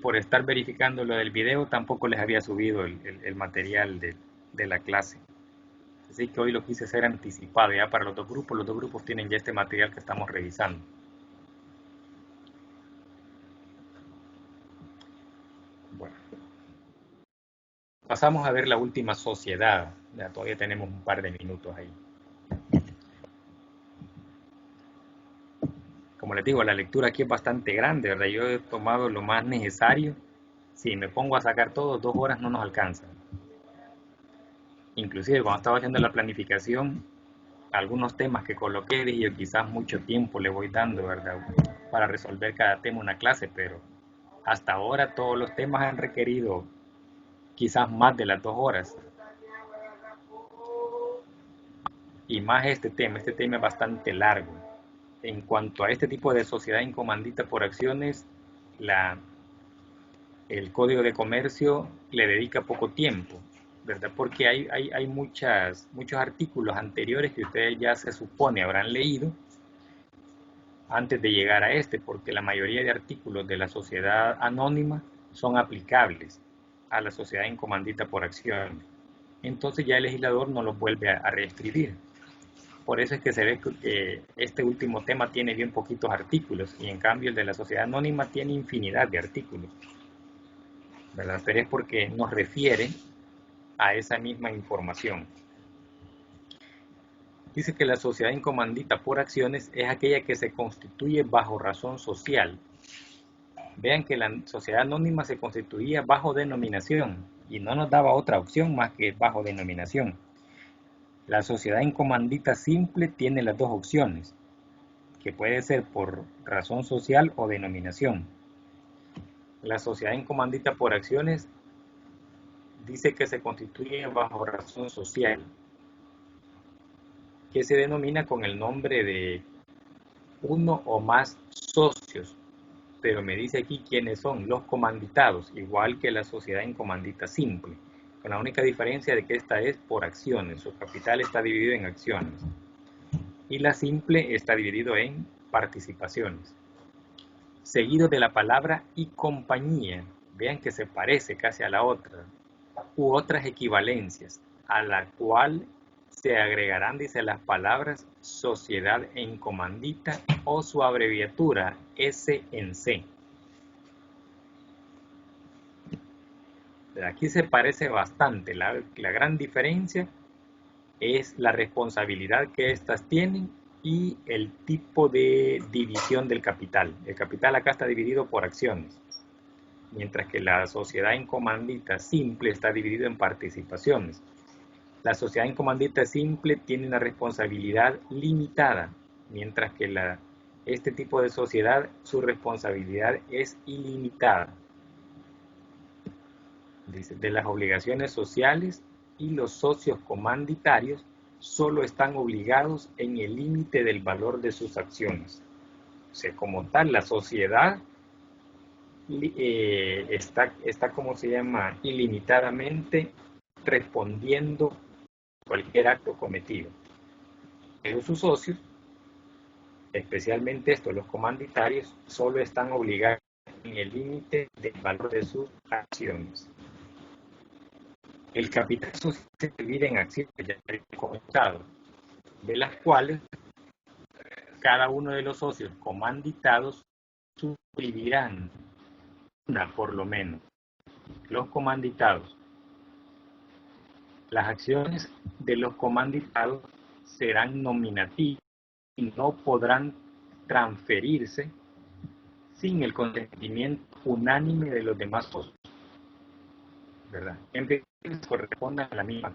por estar verificando lo del video tampoco les había subido el material de la clase. Así que hoy lo quise hacer anticipado ya para los dos grupos. Los dos grupos tienen ya este material que estamos revisando. Bueno, pasamos a ver la última sociedad. Ya todavía tenemos un par de minutos ahí. Como les digo, la lectura aquí es bastante grande, ¿verdad? Yo he tomado lo más necesario. Si me pongo a sacar todo, 2 horas no nos alcanzan. Inclusive cuando estaba haciendo la planificación, algunos temas que coloqué, dije yo, quizás mucho tiempo le voy dando, ¿verdad? Para resolver cada tema una clase, pero hasta ahora todos los temas han requerido quizás más de las 2 horas. Y más este tema es bastante largo. En cuanto a este tipo de sociedad incomandita por acciones, el Código de Comercio le dedica poco tiempo, ¿verdad? Porque hay muchos artículos anteriores que ustedes ya se supone habrán leído antes de llegar a este, porque la mayoría de artículos de la sociedad anónima son aplicables a la sociedad incomandita por acciones. Entonces ya el legislador no los vuelve a reescribir. Por eso es que se ve que este último tema tiene bien poquitos artículos y en cambio el de la sociedad anónima tiene infinidad de artículos, ¿verdad? Pero es porque nos refiere a esa misma información. Dice que la sociedad incomandita por acciones es aquella que se constituye bajo razón social. Vean que la sociedad anónima se constituía bajo denominación y no nos daba otra opción más que bajo denominación. La sociedad incomandita simple tiene las dos opciones, que puede ser por razón social o denominación. La sociedad incomandita por acciones dice que se constituye bajo razón social, que se denomina con el nombre de uno o más socios, pero me dice aquí quiénes son los comanditados, igual que la sociedad incomandita simple, con la única diferencia de que esta es por acciones, su capital está dividido en acciones, y la simple está dividido en participaciones. Seguido de la palabra y compañía, vean que se parece casi a la otra, u otras equivalencias, a la cual se agregarán, dice, las palabras sociedad en comandita o su abreviatura S en C. Aquí se parece bastante. La gran diferencia es la responsabilidad que éstas tienen y el tipo de división del capital. El capital acá está dividido por acciones, mientras que la sociedad en comandita simple está dividido en participaciones. La sociedad en comandita simple tiene una responsabilidad limitada, mientras que este tipo de sociedad, su responsabilidad es ilimitada. Dice, de las obligaciones sociales y los socios comanditarios solo están obligados en el límite del valor de sus acciones. O sea, como tal, la sociedad está como se llama, ilimitadamente respondiendo cualquier acto cometido. Pero sus socios, especialmente los comanditarios, solo están obligados en el límite del valor de sus acciones. El capital social se divide en acciones, ya he comentado, de las cuales cada uno de los socios comanditados suscribirán una por lo menos. Los comanditados. Las acciones de los comanditados serán nominativas y no podrán transferirse sin el consentimiento unánime de los demás socios, ¿verdad? En principio corresponde a la misma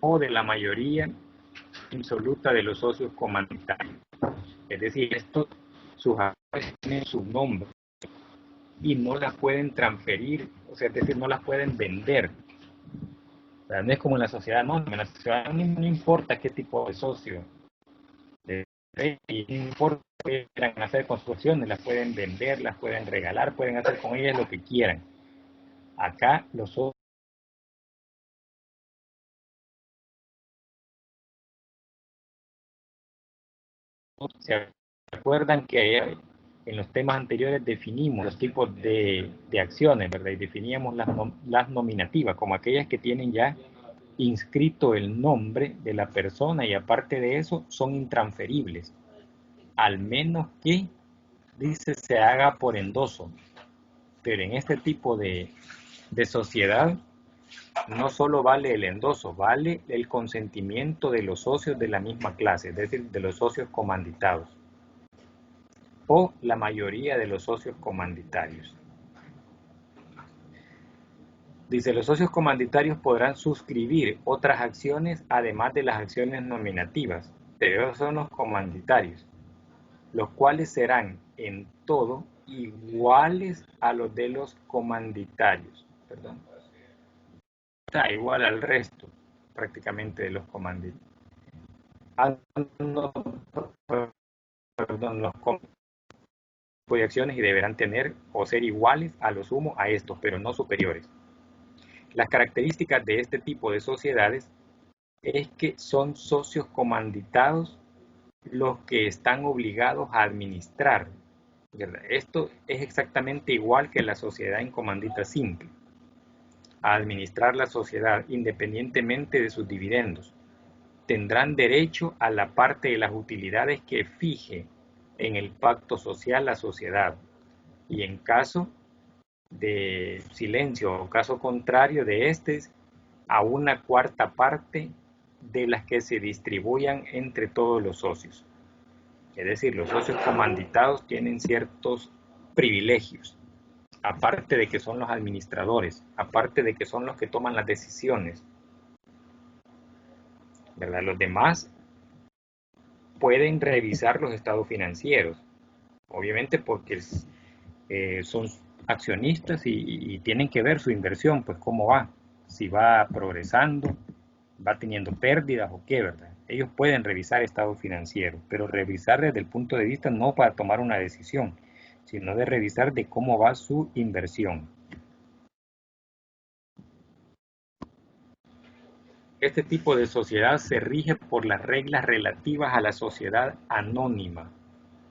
o de la mayoría absoluta de los socios comandatarios. Es decir, estos, sus acciones tienen su nombre y no las pueden transferir, o sea, es decir, no las pueden vender. O sea, no es como en la sociedad anónima. En la sociedad anónima no importa qué tipo de socio, y no importa qué quieran hacer con sus acciones, las pueden vender, las pueden regalar, pueden hacer con ellas lo que quieran. Acá los socios se acuerdan que en los temas anteriores definimos los tipos de acciones, ¿verdad? Y definíamos las nominativas como aquellas que tienen ya inscrito el nombre de la persona y aparte de eso son intransferibles, al menos que, dice, se haga por endoso. Pero en este tipo de sociedad no solo vale el endoso, vale el consentimiento de los socios de la misma clase, es decir, de los socios comanditados o la mayoría de los socios comanditarios. Dice, los socios comanditarios podrán suscribir otras acciones además de las acciones nominativas, pero esos son los comanditarios, los cuales serán en todo iguales a los de los comanditarios. Perdón. Está igual al resto prácticamente de los comanditarios. No, perdón, los de acciones y deberán tener o ser iguales a lo sumo a estos, pero no superiores. Las características de este tipo de sociedades es que son socios comanditados los que están obligados a administrar, ¿verdad? Esto es exactamente igual que la sociedad en comandita simple, a administrar la sociedad independientemente de sus dividendos. Tendrán derecho a la parte de las utilidades que fije en el pacto social la sociedad y en caso de silencio o caso contrario de este, a una cuarta parte de las que se distribuyan entre todos los socios. Es decir, los socios comanditados tienen ciertos privilegios, aparte de que son los administradores, aparte de que son los que toman las decisiones, ¿verdad? Los demás pueden revisar los estados financieros, obviamente porque son accionistas y tienen que ver su inversión, pues cómo va, si va progresando, va teniendo pérdidas o qué, ¿verdad? Ellos pueden revisar estado financiero, pero revisar desde el punto de vista no para tomar una decisión, sino de revisar de cómo va su inversión. Este tipo de sociedad se rige por las reglas relativas a la sociedad anónima,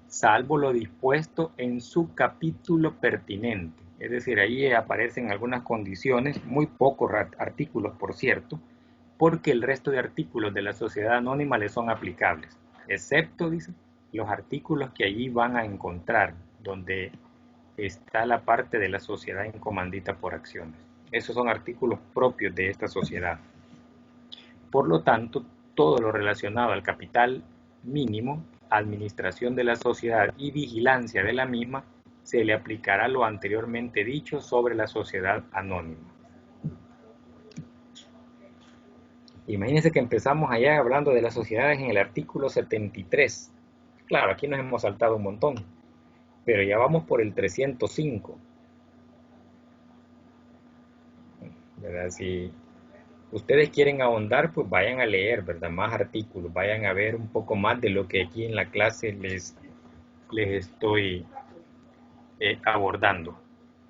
salvo lo dispuesto en su capítulo pertinente. Es decir, ahí aparecen algunas condiciones, muy pocos artículos, por cierto, porque el resto de artículos de la sociedad anónima le son aplicables, excepto, dice, los artículos que allí van a encontrar, donde está la parte de la sociedad en comandita por acciones. Esos son artículos propios de esta sociedad. Por lo tanto, todo lo relacionado al capital mínimo, administración de la sociedad y vigilancia de la misma, se le aplicará lo anteriormente dicho sobre la sociedad anónima. Imagínense que empezamos allá hablando de las sociedades en el artículo 73. Claro, aquí nos hemos saltado un montón, pero ya vamos por el 305. ¿Verdad? Si ustedes quieren ahondar, pues vayan a leer, ¿verdad? Más artículos, vayan a ver un poco más de lo que aquí en la clase les estoy abordando.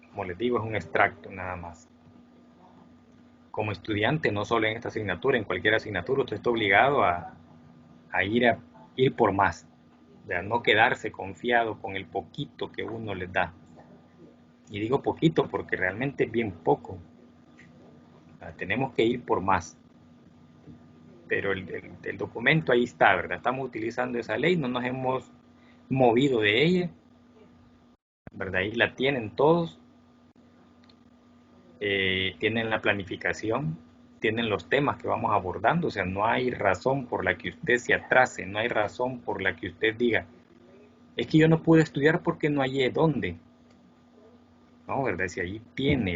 Como les digo, es un extracto nada más. Como estudiante, no solo en esta asignatura, en cualquier asignatura, usted está obligado a ir por más, ¿verdad? No quedarse confiado con el poquito que uno les da. Y digo poquito porque realmente es bien poco. Tenemos que ir por más. Pero el documento ahí está, ¿verdad? Estamos utilizando esa ley, no nos hemos movido de ella, ¿verdad? Ahí la tienen todos. Tienen la planificación, tienen los temas que vamos abordando, o sea, no hay razón por la que usted se atrase, no hay razón por la que usted diga, es que yo no pude estudiar porque no hallé dónde. No, ¿verdad? Si allí tiene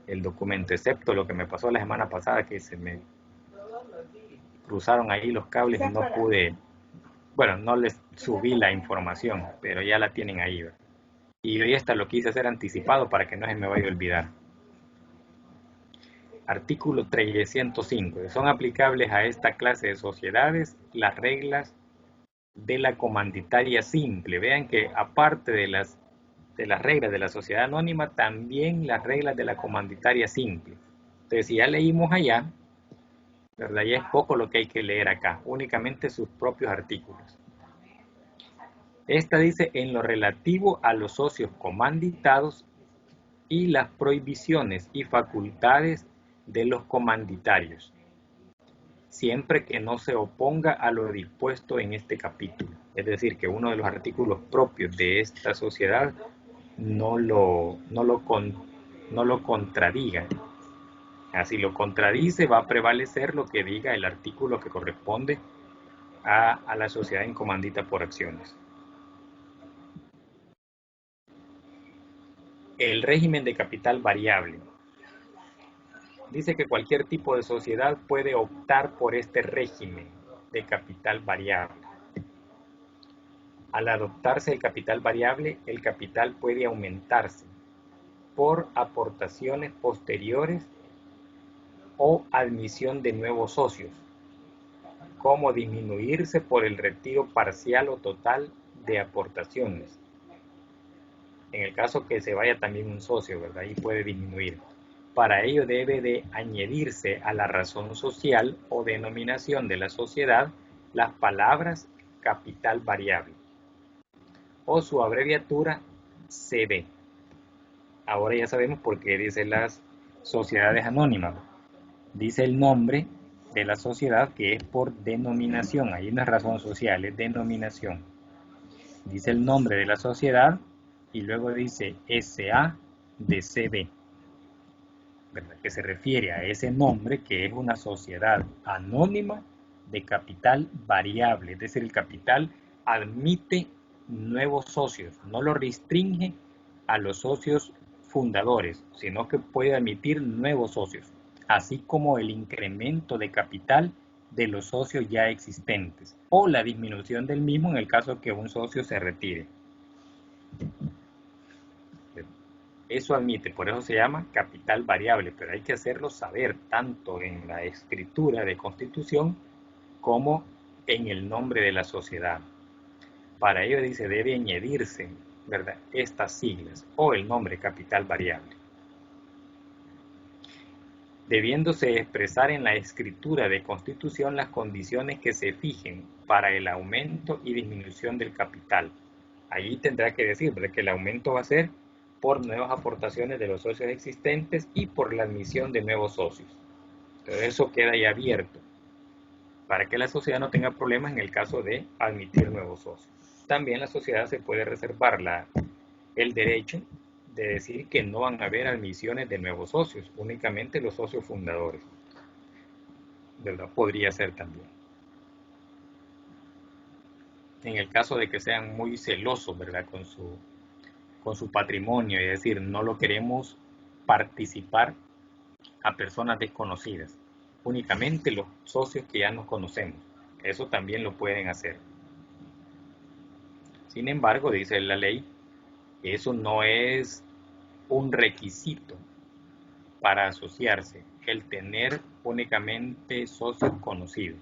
el documento, excepto lo que me pasó la semana pasada, que se me cruzaron ahí los cables y no pude, bueno, no les subí la información, pero ya la tienen ahí, ¿verdad? Y hoy esta lo quise hacer anticipado para que no se me vaya a olvidar. Artículo 305. Son aplicables a esta clase de sociedades las reglas de la comanditaria simple. Vean que aparte de las reglas de la sociedad anónima, también las reglas de la comanditaria simple. Entonces, si ya leímos allá, ¿verdad? Ya es poco lo que hay que leer acá, únicamente sus propios artículos. Esta dice, en lo relativo a los socios comanditados y las prohibiciones y facultades de los comanditarios, siempre que no se oponga a lo dispuesto en este capítulo. Es decir, que uno de los artículos propios de esta sociedad no lo contradiga. Así lo contradice, va a prevalecer lo que diga el artículo que corresponde a la sociedad en comandita por acciones. El régimen de capital variable. Dice que cualquier tipo de sociedad puede optar por este régimen de capital variable. Al adoptarse el capital variable, el capital puede aumentarse por aportaciones posteriores o admisión de nuevos socios, como disminuirse por el retiro parcial o total de aportaciones. En el caso que se vaya también un socio, ¿verdad? Ahí puede disminuir. Para ello debe de añadirse a la razón social o denominación de la sociedad las palabras capital variable o su abreviatura CD. Ahora ya sabemos por qué dice las sociedades anónimas. Dice el nombre de la sociedad que es por denominación. Ahí no es razón social, es denominación. Dice el nombre de la sociedad y luego dice SA de CB, ¿verdad? Que se refiere a ese nombre que es una sociedad anónima de capital variable. Es decir, el capital admite nuevos socios, no lo restringe a los socios fundadores, sino que puede admitir nuevos socios, así como el incremento de capital de los socios ya existentes o la disminución del mismo en el caso que un socio se retire. Eso admite, por eso se llama capital variable, pero hay que hacerlo saber tanto en la escritura de constitución como en el nombre de la sociedad. Para ello dice, debe añadirse, ¿verdad?, estas siglas o el nombre capital variable, debiéndose expresar en la escritura de constitución las condiciones que se fijen para el aumento y disminución del capital. Allí tendrá que decir, ¿verdad?, que el aumento va a ser por nuevas aportaciones de los socios existentes y por la admisión de nuevos socios. Entonces eso queda ahí abierto para que la sociedad no tenga problemas en el caso de admitir nuevos socios. También la sociedad se puede reservar el derecho de decir que no van a haber admisiones de nuevos socios, únicamente los socios fundadores, ¿verdad? Podría ser también. En el caso de que sean muy celosos, ¿verdad?, con su patrimonio, es decir, no lo queremos participar a personas desconocidas, únicamente los socios que ya nos conocemos, eso también lo pueden hacer. Sin embargo, dice la ley, eso no es un requisito para asociarse, el tener únicamente socios conocidos.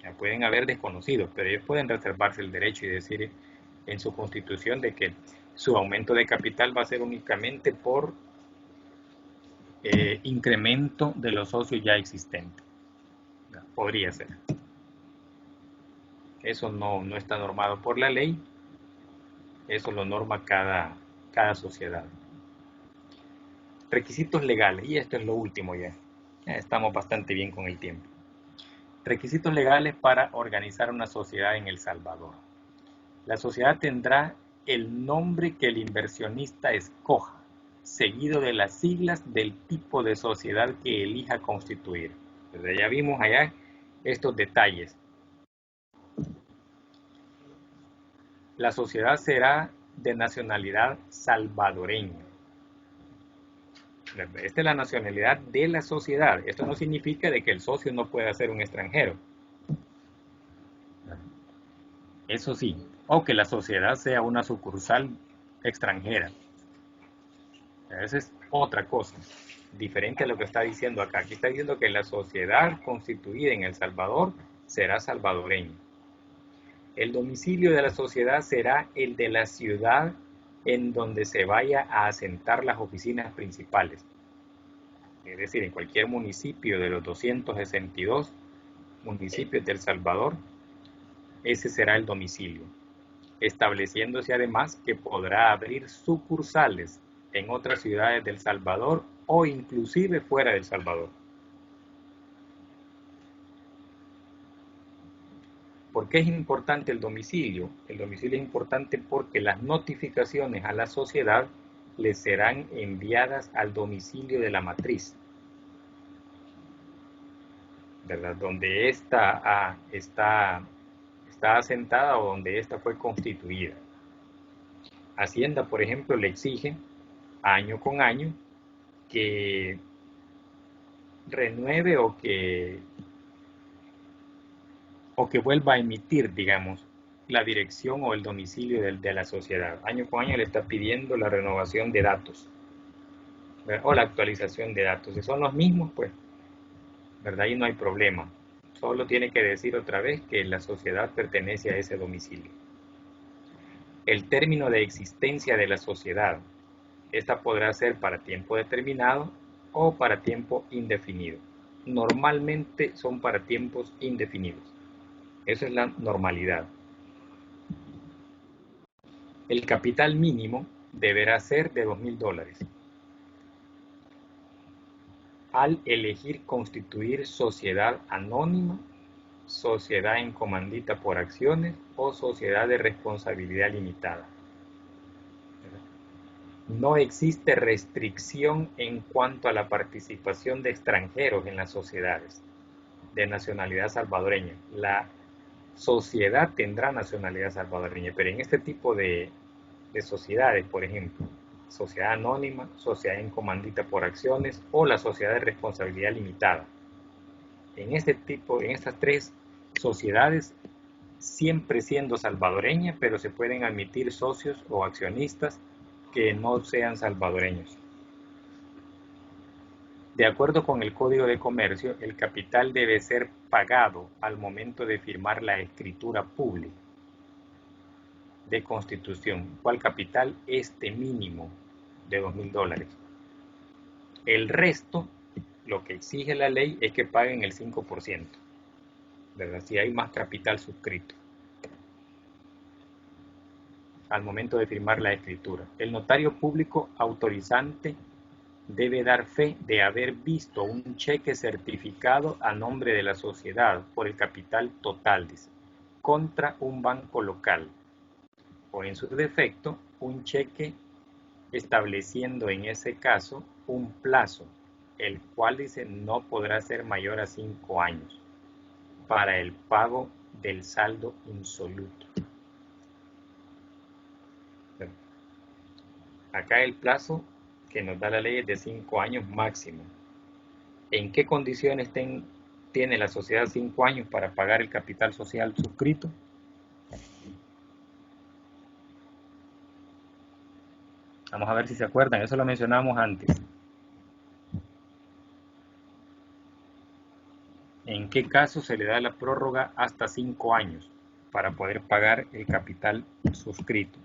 Ya pueden haber desconocidos, pero ellos pueden reservarse el derecho y decir en su constitución de que su aumento de capital va a ser únicamente por incremento de los socios ya existentes. Podría ser. Eso no está normado por la ley, eso lo norma cada sociedad. Requisitos legales, y esto es lo último ya. Estamos bastante bien con el tiempo. Requisitos legales para organizar una sociedad en El Salvador. La sociedad tendrá el nombre que el inversionista escoja, seguido de las siglas del tipo de sociedad que elija constituir. Entonces ya vimos allá estos detalles. La sociedad será de nacionalidad salvadoreña. Esta es la nacionalidad de la sociedad. Esto no significa de que el socio no pueda ser un extranjero. Eso sí, o que la sociedad sea una sucursal extranjera. Esa es otra cosa, diferente a lo que está diciendo acá. Aquí está diciendo que la sociedad constituida en El Salvador será salvadoreña. El domicilio de la sociedad será el de la ciudad en donde se vaya a asentar las oficinas principales. Es decir, en cualquier municipio de los 262 municipios de El Salvador, ese será el domicilio, estableciéndose además que podrá abrir sucursales en otras ciudades del Salvador o inclusive fuera del Salvador. ¿Por qué es importante el domicilio? El domicilio es importante porque las notificaciones a la sociedad les serán enviadas al domicilio de la matriz, ¿verdad? Donde ésta está asentada o donde ésta fue constituida. Hacienda, por ejemplo, le exige año con año que renueve o que vuelva a emitir, digamos, la dirección o el domicilio de la sociedad. Año con año le está pidiendo la renovación de datos, ¿verdad? O la actualización de datos. Si son los mismos, pues, ¿verdad? Ahí no hay problema. Solo tiene que decir otra vez que la sociedad pertenece a ese domicilio. El término de existencia de la sociedad. Esta podrá ser para tiempo determinado o para tiempo indefinido. Normalmente son para tiempos indefinidos. Esa es la normalidad. El capital mínimo deberá ser de $2,000. Al elegir constituir sociedad anónima, sociedad en comandita por acciones o sociedad de responsabilidad limitada. No existe restricción en cuanto a la participación de extranjeros en las sociedades de nacionalidad salvadoreña. La sociedad tendrá nacionalidad salvadoreña, pero en este tipo de sociedades, por ejemplo, sociedad anónima, sociedad en comandita por acciones o la sociedad de responsabilidad limitada. En estas tres sociedades, siempre siendo salvadoreña, pero se pueden admitir socios o accionistas que no sean salvadoreños. De acuerdo con el Código de Comercio, el capital debe ser pagado al momento de firmar la escritura pública de constitución, cual capital mínimo de $2,000. El resto, lo que exige la ley es que paguen el 5%, ¿verdad? Si hay más capital suscrito al momento de firmar la escritura. El notario público autorizante debe dar fe de haber visto un cheque certificado a nombre de la sociedad por el capital total, dice, contra un banco local, o en su defecto, un cheque estableciendo en ese caso un plazo, el cual dice no podrá ser mayor a 5 años para el pago del saldo insoluto. Acá el plazo que nos da la ley es de 5 años máximo. ¿En qué condiciones tiene la sociedad 5 años para pagar el capital social suscrito? Vamos a ver si se acuerdan, eso lo mencionamos antes. ¿En qué caso se le da la prórroga hasta 5 años para poder pagar el capital suscrito?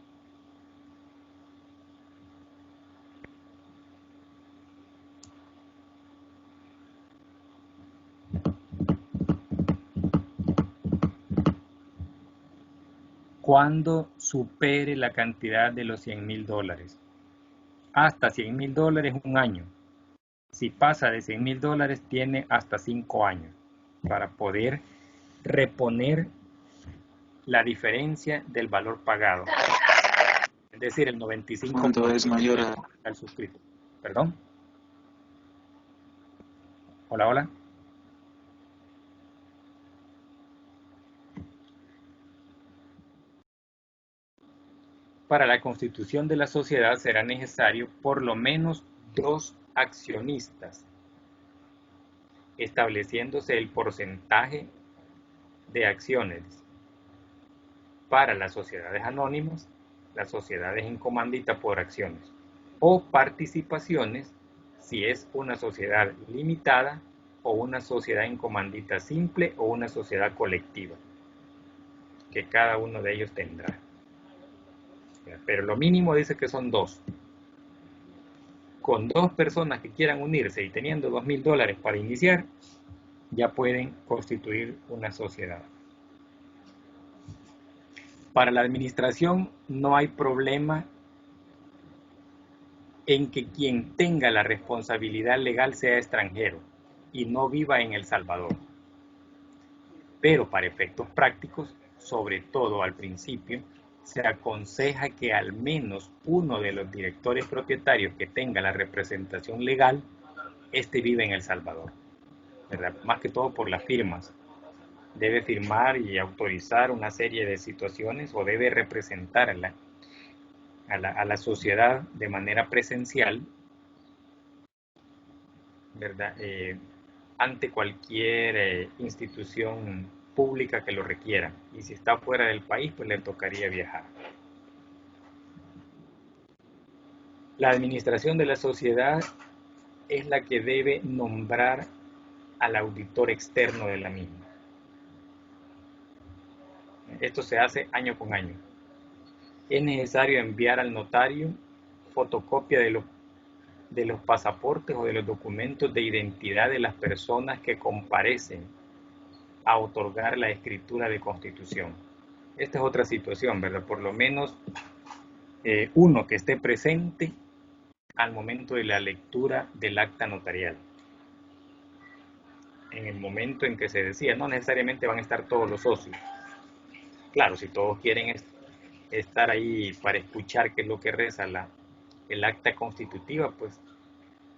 Cuando supere la cantidad de los $100,000. Hasta $100,000 un año. Si pasa de $100,000 tiene hasta 5 años para poder reponer la diferencia del valor pagado. Es decir, el 95% ¿Cuánto es mayor a al suscrito. ¿Perdón? Hola, hola. Para la constitución de la sociedad será necesario por lo menos 2 accionistas, estableciéndose el porcentaje de acciones para las sociedades anónimas, las sociedades en comandita por acciones, o participaciones si es una sociedad limitada o una sociedad en comandita simple o una sociedad colectiva, que cada uno de ellos tendrá. Pero lo mínimo dice que son 2. Con 2 personas que quieran unirse y teniendo $2,000 para iniciar, ya pueden constituir una sociedad. Para la administración no hay problema en que quien tenga la responsabilidad legal sea extranjero y no viva en El Salvador. Pero para efectos prácticos, sobre todo al principio, se aconseja que al menos uno de los directores propietarios que tenga la representación legal, vive en El Salvador, ¿verdad? Más que todo por las firmas. Debe firmar y autorizar una serie de situaciones o debe representar a la sociedad de manera presencial, ¿verdad? Ante cualquier institución pública que lo requiera. Y si está fuera del país, pues le tocaría viajar. La administración de la sociedad es la que debe nombrar al auditor externo de la misma. Esto se hace año con año. Es necesario enviar al notario fotocopia de los pasaportes o de los documentos de identidad de las personas que comparecen a otorgar la escritura de constitución. Esta es otra situación, ¿verdad? Por lo menos uno que esté presente al momento de la lectura del acta notarial. En el momento en que se decía, no necesariamente van a estar todos los socios. Claro, si todos quieren estar ahí para escuchar qué es lo que reza el acta constitutiva, pues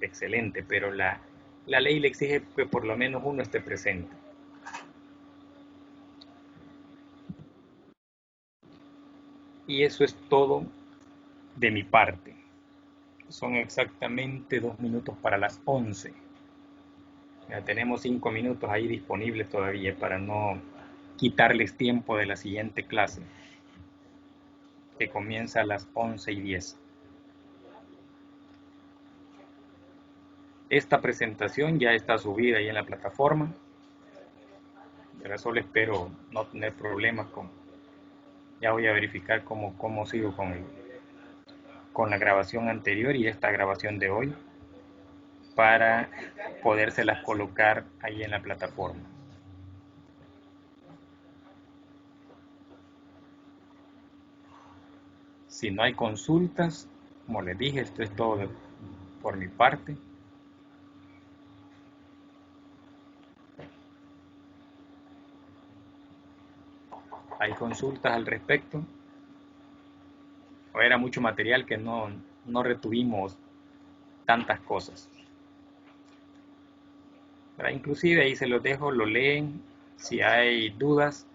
excelente, pero la ley le exige que por lo menos uno esté presente. Y eso es todo de mi parte. Son exactamente 2 minutos para las 11. Ya tenemos 5 minutos ahí disponibles todavía para no quitarles tiempo de la siguiente clase, que comienza a las 11:10. Esta presentación ya está subida ahí en la plataforma. Pero solo espero no tener problemas ya voy a verificar cómo sigo con la grabación anterior y esta grabación de hoy para podérselas colocar ahí en la plataforma. Si no hay consultas, como les dije, esto es todo por mi parte. ¿Hay consultas al respecto? ¿O era mucho material que no retuvimos tantas cosas? Pero inclusive ahí se los dejo, lo leen. Si hay dudas,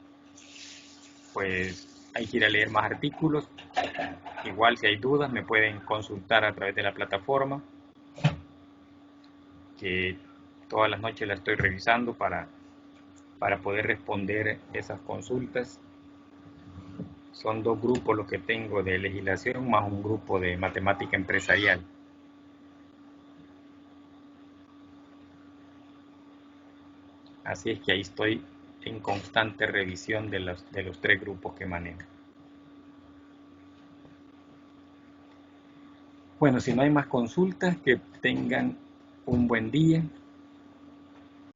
pues hay que ir a leer más artículos. Igual si hay dudas me pueden consultar a través de la plataforma, que todas las noches la estoy revisando para poder responder esas consultas. Son 2 grupos los que tengo de legislación más un grupo de matemática empresarial. Así es que ahí estoy en constante revisión de los 3 grupos que manejo. Bueno, si no hay más consultas, que tengan un buen día.